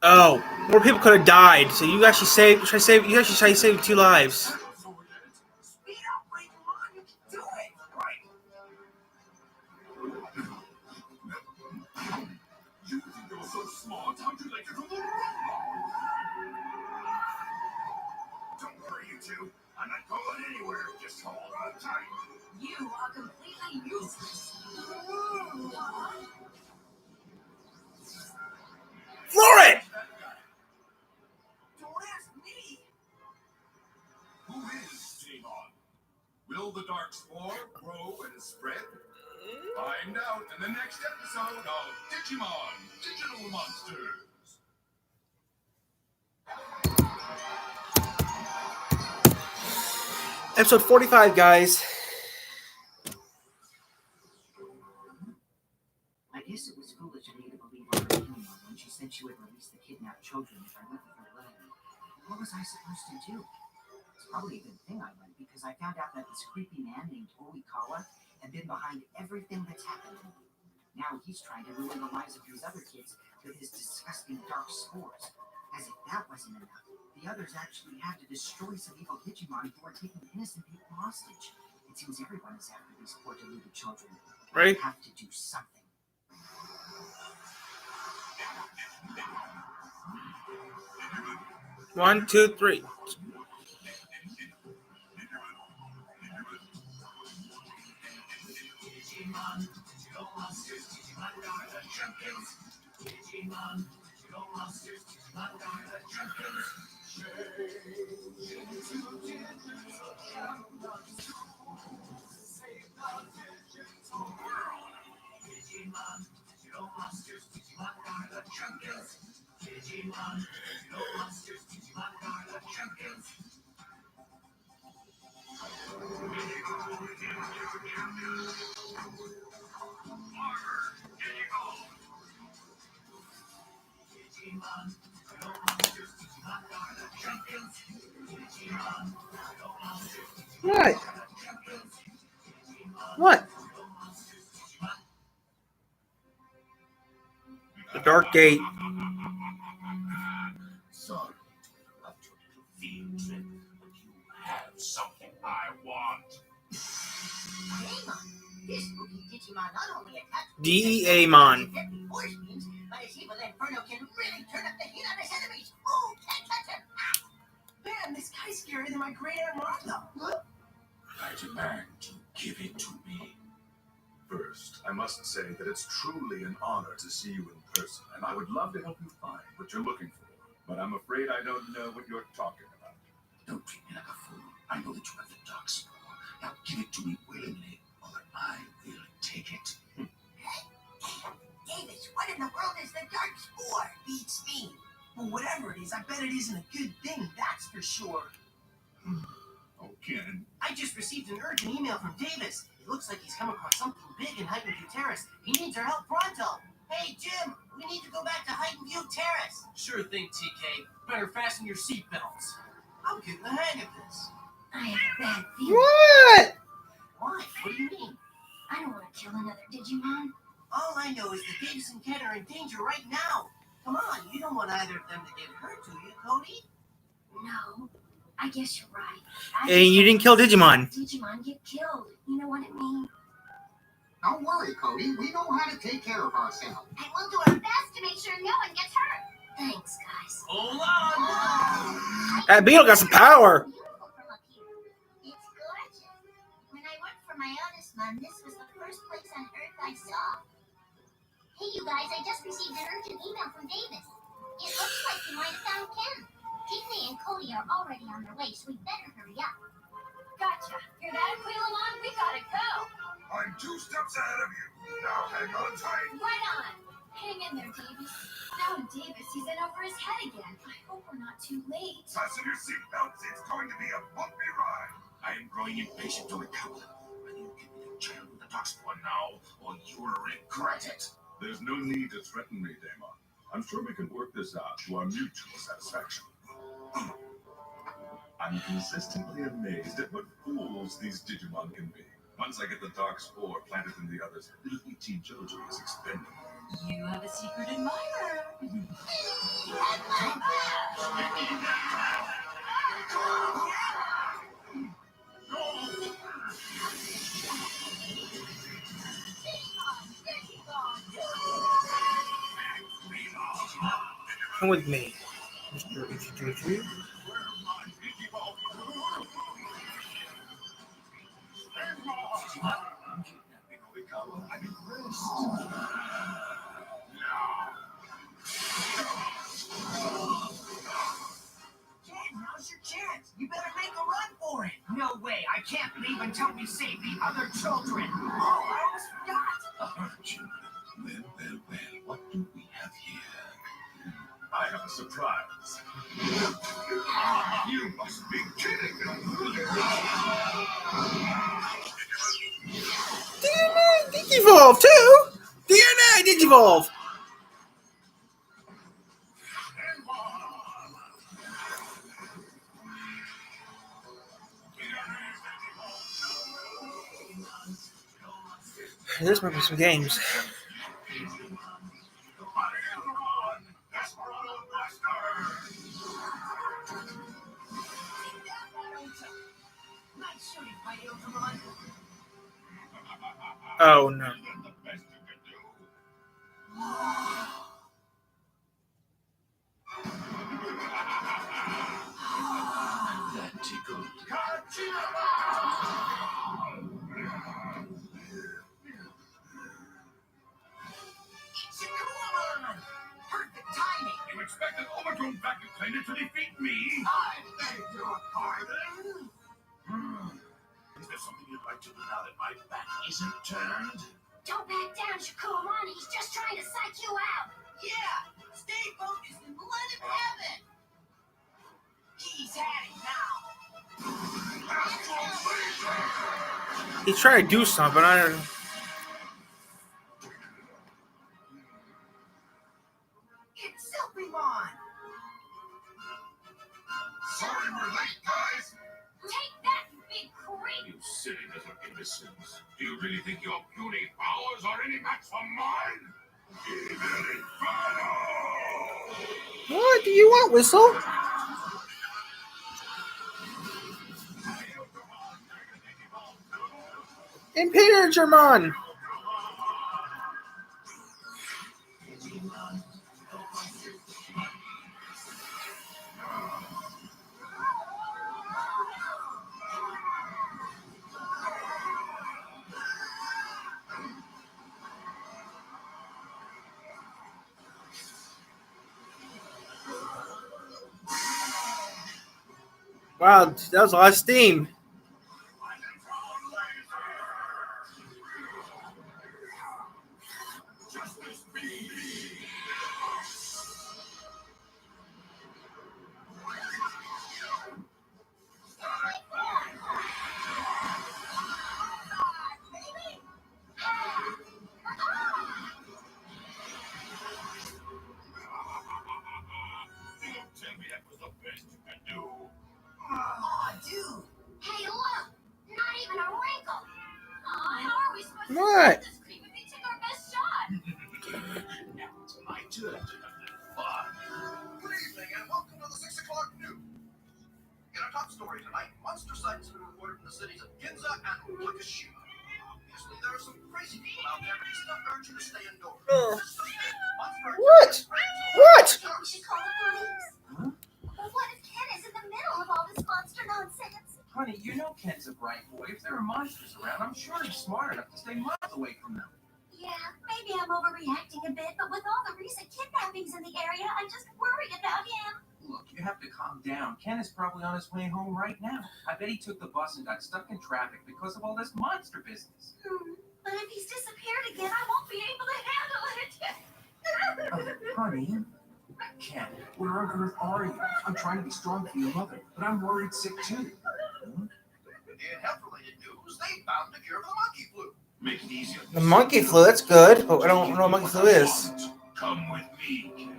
Speaker 2: Oh, more people could have died. So you actually try to save 2 lives.
Speaker 9: Speed up, wait, come on, you can do it. Right.
Speaker 6: You think you're so smart? How'd you let you do the wrong? Don't worry, you two. I'm not going anywhere. Just hold on tight.
Speaker 9: You are completely useless.
Speaker 2: Floor it!
Speaker 9: Don't ask me.
Speaker 6: Who is Digimon? Will the dark spore grow and spread? Find out in the next episode of Digimon Digital Monsters.
Speaker 2: Episode 45, guys.
Speaker 4: I guess it was foolish of me to believe on Digimon when she said she would release the kidnapped children if I went with her letter. What was I supposed to do? It's probably a good thing I went, because I found out that this creepy man named Oikawa had been behind everything that's happened to me. Now he's trying to ruin the lives of these other kids with his disgusting dark spores. As if that wasn't enough, the others actually had to destroy some evil Digimon who are taking innocent people hostage. It seems everyone is after these poor deluded children.
Speaker 2: Right.
Speaker 4: I have to do something.
Speaker 2: One, two, three.
Speaker 9: Digimon, digital monsters, Digimon are the champions. Digimon, digital monsters, Digimon are the champions. Change into digital champions. Save the digital world. Digimon, digital monsters, Digimon are the champions. Digimon, digital monsters, Digimon are the champions.
Speaker 2: What? What? Dark Gate.
Speaker 10: Sorry to interrupt your little field trip, but you have something I want.
Speaker 8: Digimon. This spooky Digimon not only attacks
Speaker 2: Demon.
Speaker 8: deadly force beams, but his evil inferno can really turn up the heat on his enemies. Ooh, can't touch him.
Speaker 1: Man, this guy's scarier than my great Aunt Martha.
Speaker 10: I demand you give it to me. First, I must say that it's truly an honor to see you in person, and I would love to help you find what you're looking for. But I'm afraid I don't know what you're talking about.
Speaker 6: Don't treat me like a fool. I know that you have the dark spore. Now give it to me willingly, or I will take it.
Speaker 8: Davis, what in the world is the dark spore?
Speaker 1: Beats me. Well, whatever it is, I bet it isn't a good thing, that's for sure.
Speaker 6: Oh, Ken.
Speaker 1: I just received an urgent email from Davis. It looks like he's come across something big in Heighten View Terrace. He needs our help pronto. Hey, Jim, we need to go back to Heighten View Terrace. Sure thing, TK. Better fasten your seatbelts. I'm getting the hang of this.
Speaker 5: I have a bad feeling.
Speaker 2: What?
Speaker 1: Why? What do you mean?
Speaker 5: I don't want to kill another Digimon.
Speaker 1: All I know is that Davis and Ken are in danger right now. Come on, you don't want either of them to get hurt, do you, Cody?
Speaker 5: No, I guess you're right.
Speaker 2: And you didn't kill Digimon.
Speaker 5: Digimon get killed. You know what I mean?
Speaker 11: Don't worry, Cody. We know how to take care of ourselves.
Speaker 3: And we'll do our best to make sure no one gets hurt.
Speaker 5: Thanks, guys.
Speaker 1: Hold on.
Speaker 2: That beetle got some power.
Speaker 3: Beautiful from up here. It's gorgeous. When I worked for my oldest one, this was the first place on Earth I saw. Hey, you guys, I just received an urgent email from Davis. It looks like he might have found Ken. Tiffany and Cody are already on their way, so we better hurry up.
Speaker 5: Gotcha. Hear that, Aquilomon? We gotta go.
Speaker 10: I'm 2 steps ahead of you. Now hang on tight.
Speaker 5: Right on. Hang in there, Davis. Now Davis, he's in over his head again. I hope we're not too late.
Speaker 10: Fasten your seatbelts. It's going to be a bumpy ride.
Speaker 6: I am growing impatient to recover. Whether you give me the child with the dark spore now, or you'll regret it.
Speaker 10: There's no need to threaten me, Damon. I'm sure we can work this out to our mutual satisfaction. I'm consistently amazed at what fools these Digimon can be. Once I get the dark spore planted in the others, little E.T. Joji is expendable.
Speaker 5: You have a secret admirer.
Speaker 2: Come with me, Mr. Ichijoji.
Speaker 1: Now's your chance. You better make a run for it. No way. I can't leave until we save the other children. Oh, I almost forgot.
Speaker 6: Well, what do we have here?
Speaker 10: I have a surprise. You must be kidding me.
Speaker 2: DNA Digivolve too. DNA Digivolve. This might be some games.
Speaker 1: Nice shooting, Paideotamon.
Speaker 2: Oh no.
Speaker 6: That tickled.
Speaker 1: Shakuramon! Perfect timing.
Speaker 10: You expect an overgrown vacuum cleaner to defeat me?
Speaker 6: I beg your pardon. Is there something you'd like to do now that my back isn't turned?
Speaker 3: Don't back down, Shakuramon. He's just trying to psych you out.
Speaker 1: Yeah! Stay focused and let him have it! He's had it now!
Speaker 2: He's trying to do something, but I don't.
Speaker 1: It's Silpymon!
Speaker 10: Sorry we're late, guys.
Speaker 3: Take that, you big creep!
Speaker 10: You silly little imbeciles. Do you really think your puny powers are any match for mine?
Speaker 2: What do you want, Whistle? Impingermon! Wow, that was a lot of steam.
Speaker 10: Tell me that was the best you could do.
Speaker 8: Aw, dude.
Speaker 3: Hey, look! Not even a wrinkle! Aw, how are we supposed to
Speaker 2: What?
Speaker 3: stop this creep if we took our best shot?
Speaker 10: Now it's my turn to have that fun.
Speaker 6: Good evening and welcome to the 6 o'clock news. In our top story tonight, monster sightings have been reported in the cities of Ginza and Takashima. Obviously, there are some crazy people out there, but we still urge you to stay indoors.
Speaker 2: What? What?
Speaker 3: We should call the police.
Speaker 4: Huh?
Speaker 3: But what if Ken is in the middle of all this monster nonsense?
Speaker 1: Honey, you know Ken's a bright boy. If there are monsters around, I'm sure he's smart enough to stay miles away from them.
Speaker 5: Yeah, maybe I'm overreacting a bit, but with all the recent kidnappings in the area, I just worry about him.
Speaker 1: Look, you have to calm down. Ken is probably on his way home right now. I bet he took the bus and got stuck in traffic because of all this monster business.
Speaker 5: But if he's disappeared again, I won't be able to handle it.
Speaker 1: Honey, Ken, where on earth are you? I'm trying to be strong for your mother, but I'm worried sick too.
Speaker 6: In health-related news, they found a cure for the monkey flu.
Speaker 10: Make it easier.
Speaker 2: The monkey flu, that's good, but I don't know what monkey flu is.
Speaker 10: Come with me, kid.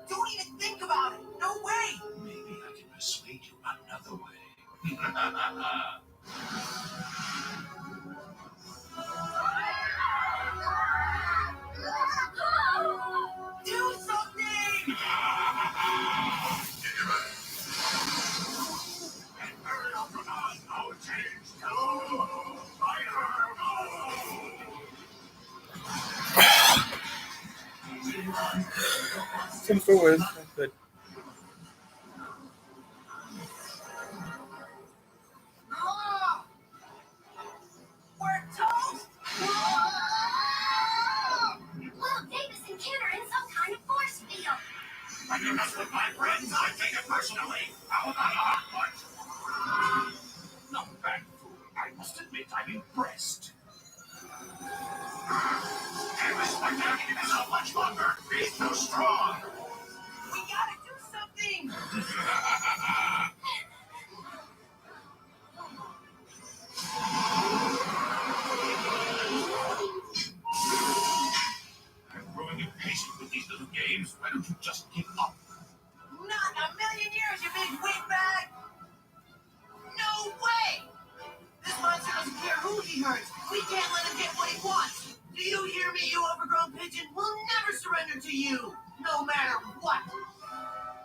Speaker 8: Don't even think about it. No way.
Speaker 10: Maybe I can persuade you another way.
Speaker 8: Do something.
Speaker 2: Tim forward. Good.
Speaker 8: Ah! We're toast.
Speaker 3: Look, Davis and Ken are in some kind of force field.
Speaker 10: When you mess with my friends, I take it personally. How about a hot punch? Not bad, fool. I must admit I'm impressed. Davis, my dad can so much longer. He's too strong.
Speaker 8: We gotta do something.
Speaker 10: I'm growing impatient with these little games. Why don't you just give up?
Speaker 8: Not in a million years, you big windbag. No way. This monster doesn't care who he hurts. We can't let him get what he wants. Do you hear me, you overgrown pigeon? We'll never surrender to you, no matter what.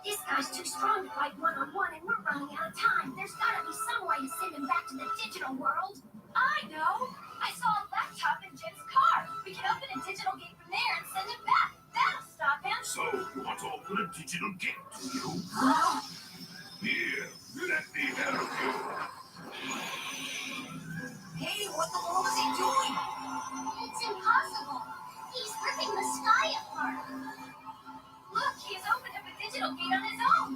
Speaker 3: This guy's too strong to fight one-on-one, and we're running out of time. There's gotta be some way to send him back to the digital world. I know! I saw a laptop in Jim's car. We can open a digital gate from there and send him back. That'll stop him.
Speaker 10: So, you want to open a digital gate, do you? Here, let me help you.
Speaker 8: Hey, what the world is he doing?
Speaker 3: It's impossible. He's ripping the sky apart. Look, he has opened up a digital gate on his own.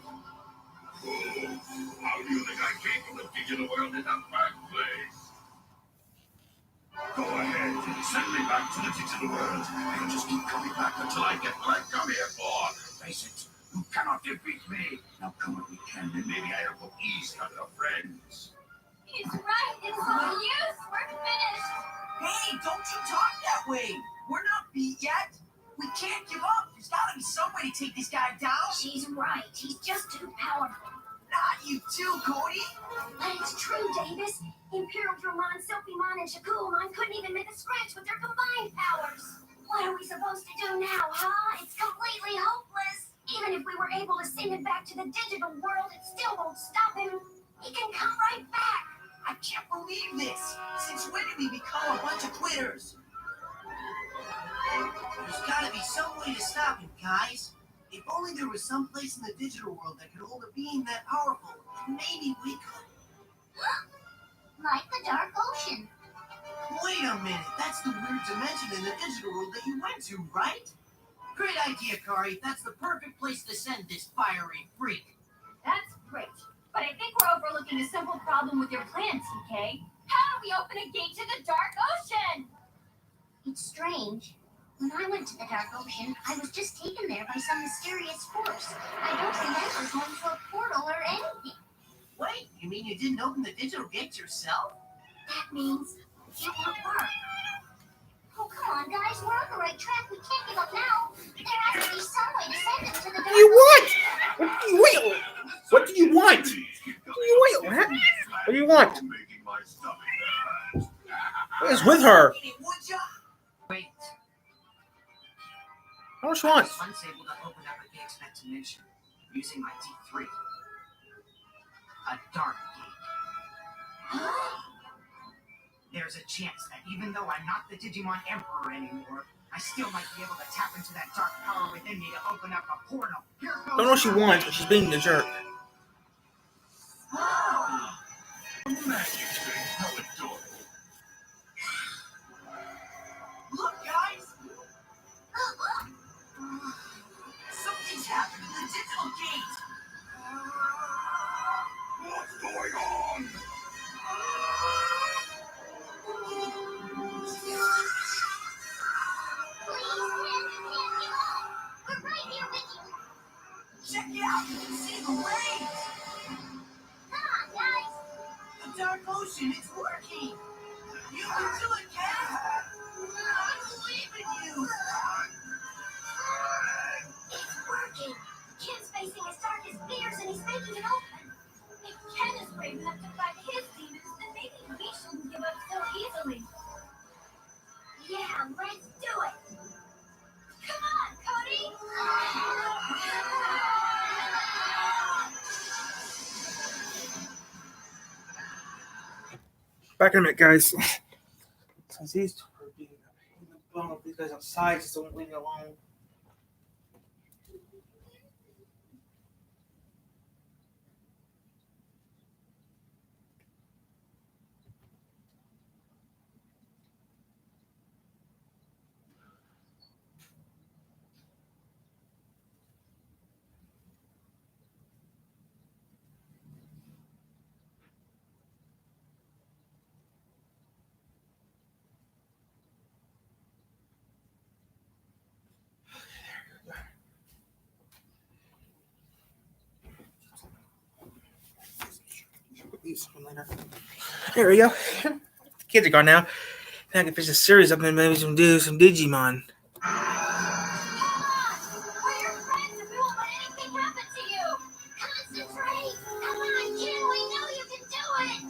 Speaker 10: How do you think I came from the digital world in the first place? Go ahead, send me back to the digital world. I'll just keep coming back until I get what I come here for. Face it, you cannot defeat me. Now come with me, Ken, and maybe I'll go easy on your friends.
Speaker 3: He's right. It's no use. We're finished.
Speaker 8: Hey, don't you talk that way. We're not beat yet. We can't give up. There's gotta be some way to take this guy down.
Speaker 3: She's right. He's just too powerful.
Speaker 8: Not you too, Cody.
Speaker 3: But it's true, Dave.
Speaker 5: ready. This Imperial Dramon, Silphymon, and Shakulamon couldn't even make a scratch with their combined powers. What are we supposed to do now, huh? It's completely hopeless. Even if we were able to send him back to the digital world, it still won't stop him. He can come right back.
Speaker 8: I can't believe this. Since when did we become a bunch of quitters? There's gotta be some way to stop him, guys. If only there was some place in the digital world that could hold a being that powerful, then maybe we could.
Speaker 3: Like the Dark Ocean.
Speaker 8: Wait a minute, that's the weird dimension in the digital world that you went to, right? Great idea, Kari. That's the perfect place to send this fiery freak.
Speaker 5: That's great. But I think we're overlooking a simple problem with your plan, TK. How do we open a gate to the Dark Ocean?
Speaker 3: It's strange. When I went to the Dark Ocean, I was just taken there by some mysterious force. I don't remember going to a portal or anything.
Speaker 8: Wait, you mean you didn't open the digital gates yourself?
Speaker 3: That means it won't work. Oh, come on, guys. We're on the right track. We can't give up now. There has to be some way to send them to the Dark
Speaker 2: You
Speaker 3: Ocean.
Speaker 2: what? What do you want? What do you want? What do you want?
Speaker 10: Making my stomach hurt.
Speaker 2: What is with her?
Speaker 8: Would ya?
Speaker 4: Wait,
Speaker 2: How much she
Speaker 4: I
Speaker 2: want?
Speaker 4: was once able to open up a gate to that dimension using my D3. A dark gate. There's a chance that even though I'm not the Digimon Emperor anymore, I still might be able to tap into that dark power within me to open up a portal. Here goes.
Speaker 2: Don't know what she wants, but she's being a jerk.
Speaker 10: Magic thing, how adorable.
Speaker 8: Look, guys! Something's happened to the digital gate!
Speaker 10: What's going on?
Speaker 3: We're right here with you.
Speaker 8: Check it out! You can see the waves!
Speaker 3: Come on, guys.
Speaker 8: The Dark Ocean, it's working! You can do it, Ken! I believe in you!
Speaker 3: It's working.
Speaker 5: Ken's facing his darkest fears and he's making it open. If Ken is brave enough to fight his demons, then maybe we shouldn't give up so easily. Yeah, let's do it. Come on, Cody.
Speaker 2: Back in a minute, guys. Since these two are being a pain in the bum, these guys outside just don't leave me alone. There we go. The kids are gone now. Now I can finish the series up and maybe do some Digimon.
Speaker 5: We're your friends and we won't let anything happen to you.
Speaker 3: Concentrate. Come on, Ken. We know you can do it.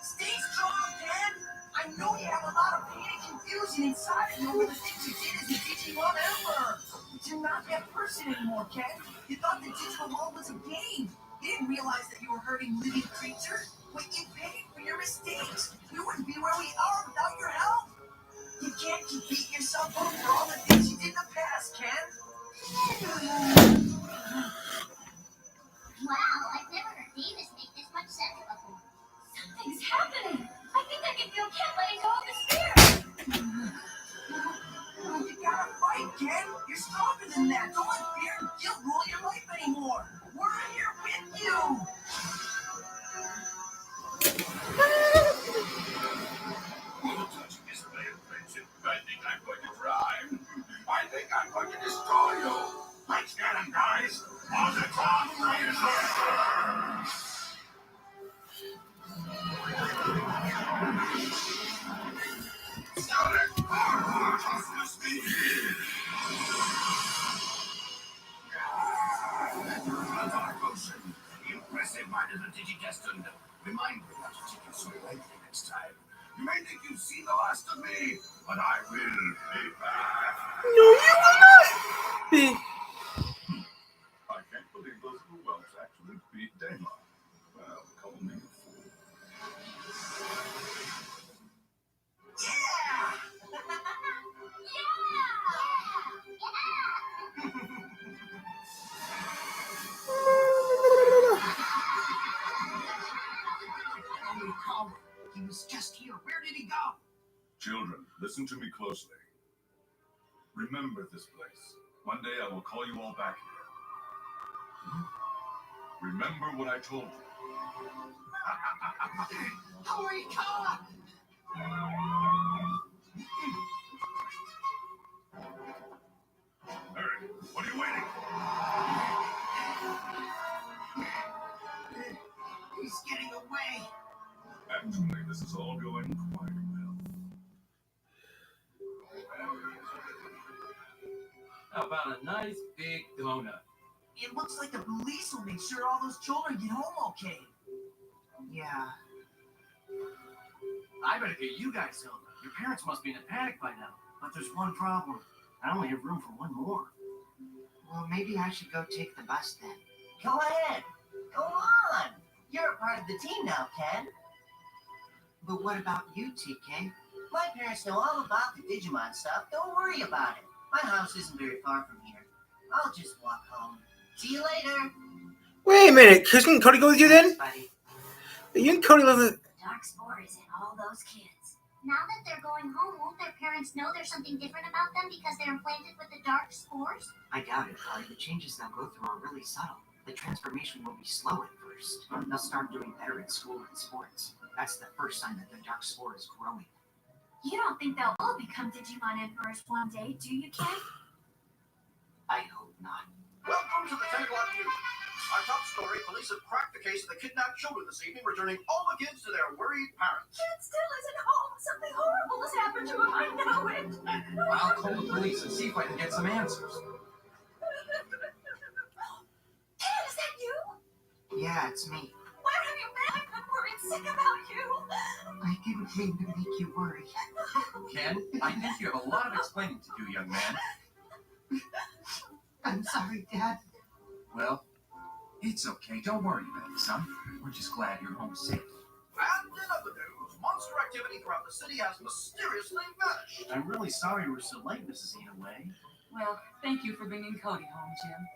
Speaker 8: Stay strong, Ken! I know you have a lot of pain and confusion inside of you over the things you did as the Digimon Emperor. But you're not that person anymore, Ken. You thought the digital world was a game. You didn't realize that you were hurting living creatures. But you paid for your mistakes. We wouldn't be where we are without your help. You can't keep beating yourself up for all the things you did in the past, Ken.
Speaker 3: Wow, I've never heard Davis make this much sense before.
Speaker 5: Something's happening. I think I can feel Ken letting go of his fear.
Speaker 8: You gotta fight, Ken. You're stronger than that. Don't let fear and guilt rule your life anymore. We're here with you.
Speaker 10: Touching this play of friendship, I think I'm going to try. I think I'm going to destroy you. Let's get him, guys. On the top, Impressive mind of the Digidestined. Remind me not to take it so lightly next time. You may think you've seen the last of me, but I will be back.
Speaker 2: No, you will not be.
Speaker 10: I can't believe those little whelps actually beat Digimon. Well, call me a fool.
Speaker 1: Holy cow! He was just here. Where did he go?
Speaker 10: Children, listen to me closely. Remember this place. One day I will call you all back here. Remember what I told you.
Speaker 1: Hurry, car!
Speaker 10: Hurry, what are you waiting for?
Speaker 1: He's getting away.
Speaker 10: Actually, this is all going quite well.
Speaker 8: How about a nice big donut?
Speaker 1: It looks like the police will make sure all those children get home okay.
Speaker 4: Yeah.
Speaker 8: I better get you guys home. Your parents must be in a panic by now.
Speaker 4: But there's one problem.
Speaker 8: I only have room for one more.
Speaker 4: Well, maybe I should go take the bus then.
Speaker 1: Go ahead. Go on. You're a part of the team now, Ken.
Speaker 4: But what about you, TK?
Speaker 1: My parents know all about the Digimon stuff. Don't worry about it. My house isn't very far from here. I'll just walk home. See you later.
Speaker 2: Wait a minute. Couldn't Cody go with you then?
Speaker 4: Buddy.
Speaker 2: You and Cody live in.
Speaker 5: Dark spores in all those kids.
Speaker 3: Now that they're going home, won't their parents know there's something different about them because they're implanted with the dark spores?
Speaker 4: I doubt it, Carly. The changes they'll go through are really subtle. The transformation will be slow at first. They'll start doing better at school and sports. That's the first sign that the dark spore is growing.
Speaker 5: You don't think they'll all become Digimon Emperors one day, do you, Ken?
Speaker 4: I hope not.
Speaker 6: Welcome to the 10 o'clock news. Our top story, police have cracked the case of the kidnapped children this evening, returning all the kids to their worried parents.
Speaker 5: Ken still isn't home. Something horrible has happened to him. I know it.
Speaker 8: I'll call the police and see if I can get some answers.
Speaker 5: Ken, is that you?
Speaker 4: Yeah, it's me.
Speaker 5: Where have you been? I've been worried sick about you.
Speaker 4: I didn't mean to make you worry.
Speaker 8: Ken, I think you have a lot of explaining to do, young man.
Speaker 4: I'm sorry, Dad.
Speaker 8: Well, it's okay. Don't worry about it, son. We're just glad you're home safe.
Speaker 6: And in other news, monster activity throughout the city has mysteriously vanished.
Speaker 8: I'm really sorry we're so late, Mrs. Inaway.
Speaker 12: Well, thank you for bringing Cody home, Jim.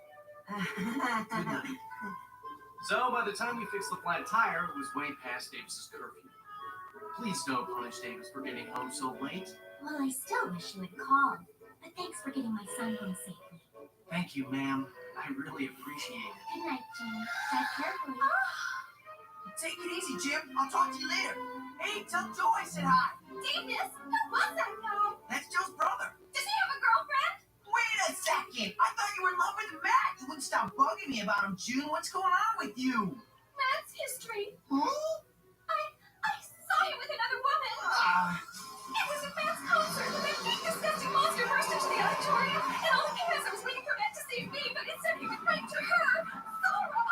Speaker 8: Good night. So, by the time we fixed the flat tire, it was way past Davis's curfew. Please don't punish Davis for getting home so late.
Speaker 5: Well, I still wish you had called. But thanks for getting my son home safely.
Speaker 8: Thank you, ma'am. I really appreciate it.
Speaker 5: Good night, Jim. Drive carefully.
Speaker 1: Take it easy, Jim. I'll talk to you later. Hey, tell Joe I said hi.
Speaker 5: Davis, who was that guy?
Speaker 1: That's Joe's brother.
Speaker 5: Does he have a girlfriend?
Speaker 1: Wait a second. I thought you were in love with Matt. You wouldn't stop bugging me about him, June. What's going on with you?
Speaker 5: Matt's history.
Speaker 1: Who?
Speaker 5: I saw you with another woman. It was at Matt's concert. The big disgusting monster burst into the auditorium, and all because I was waiting for Matt to save me, but instead he was right to her. Zora.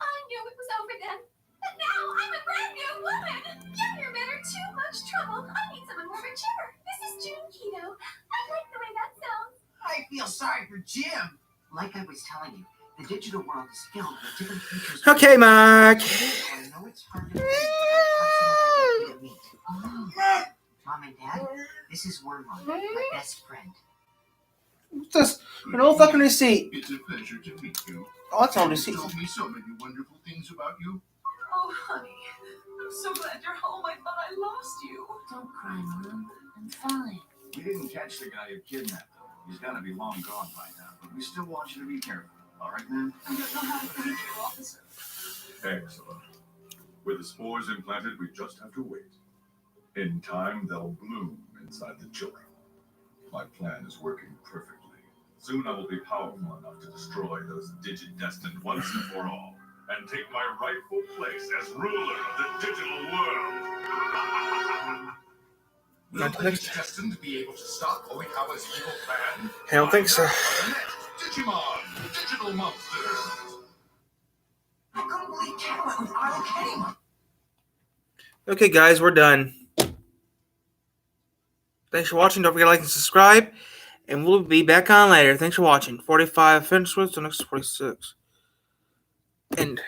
Speaker 5: I knew it was over then, but now I'm a brand new woman. Younger men are too much trouble. I need someone more mature. This is June Keto. I like the way that sounds.
Speaker 1: I feel sorry for Jim.
Speaker 4: Like I was telling you, the digital world is filled with different features.
Speaker 2: Okay, Mark.
Speaker 4: I know it's hard to believe, but I have someone I'd like you to meet. Mom and Dad, this is Wormrod, my best friend.
Speaker 2: What's this? An old fucking receipt.
Speaker 10: It's a pleasure to meet you.
Speaker 2: Oh, that's all receipt.
Speaker 10: You told me so many wonderful things about you.
Speaker 12: Oh, honey, I'm so glad you're home. I thought I lost you.
Speaker 5: Don't cry, Mom. I'm fine.
Speaker 10: We didn't catch the guy who kidnapped him. He's got to be long gone by now, but we still want you to be careful. All right, man?
Speaker 12: I don't know how to thank you, officer.
Speaker 10: Excellent. With the spores implanted, we just have to wait. In time, they'll bloom inside the children. My plan is working perfectly. Soon I will be powerful enough to destroy those Digidestined once and for all, and take my rightful place as ruler of the digital world. Will the Digidestined be able to stop Oikawa's evil plan?
Speaker 2: I don't think so.
Speaker 10: Digimon, digital monsters.
Speaker 9: I couldn't believe Ken went with Arlo Kenny.
Speaker 2: Okay, guys, we're done. Thanks for watching. Don't forget to like and subscribe. And we'll be back on later. Thanks for watching. 45 finished with, so next 46. And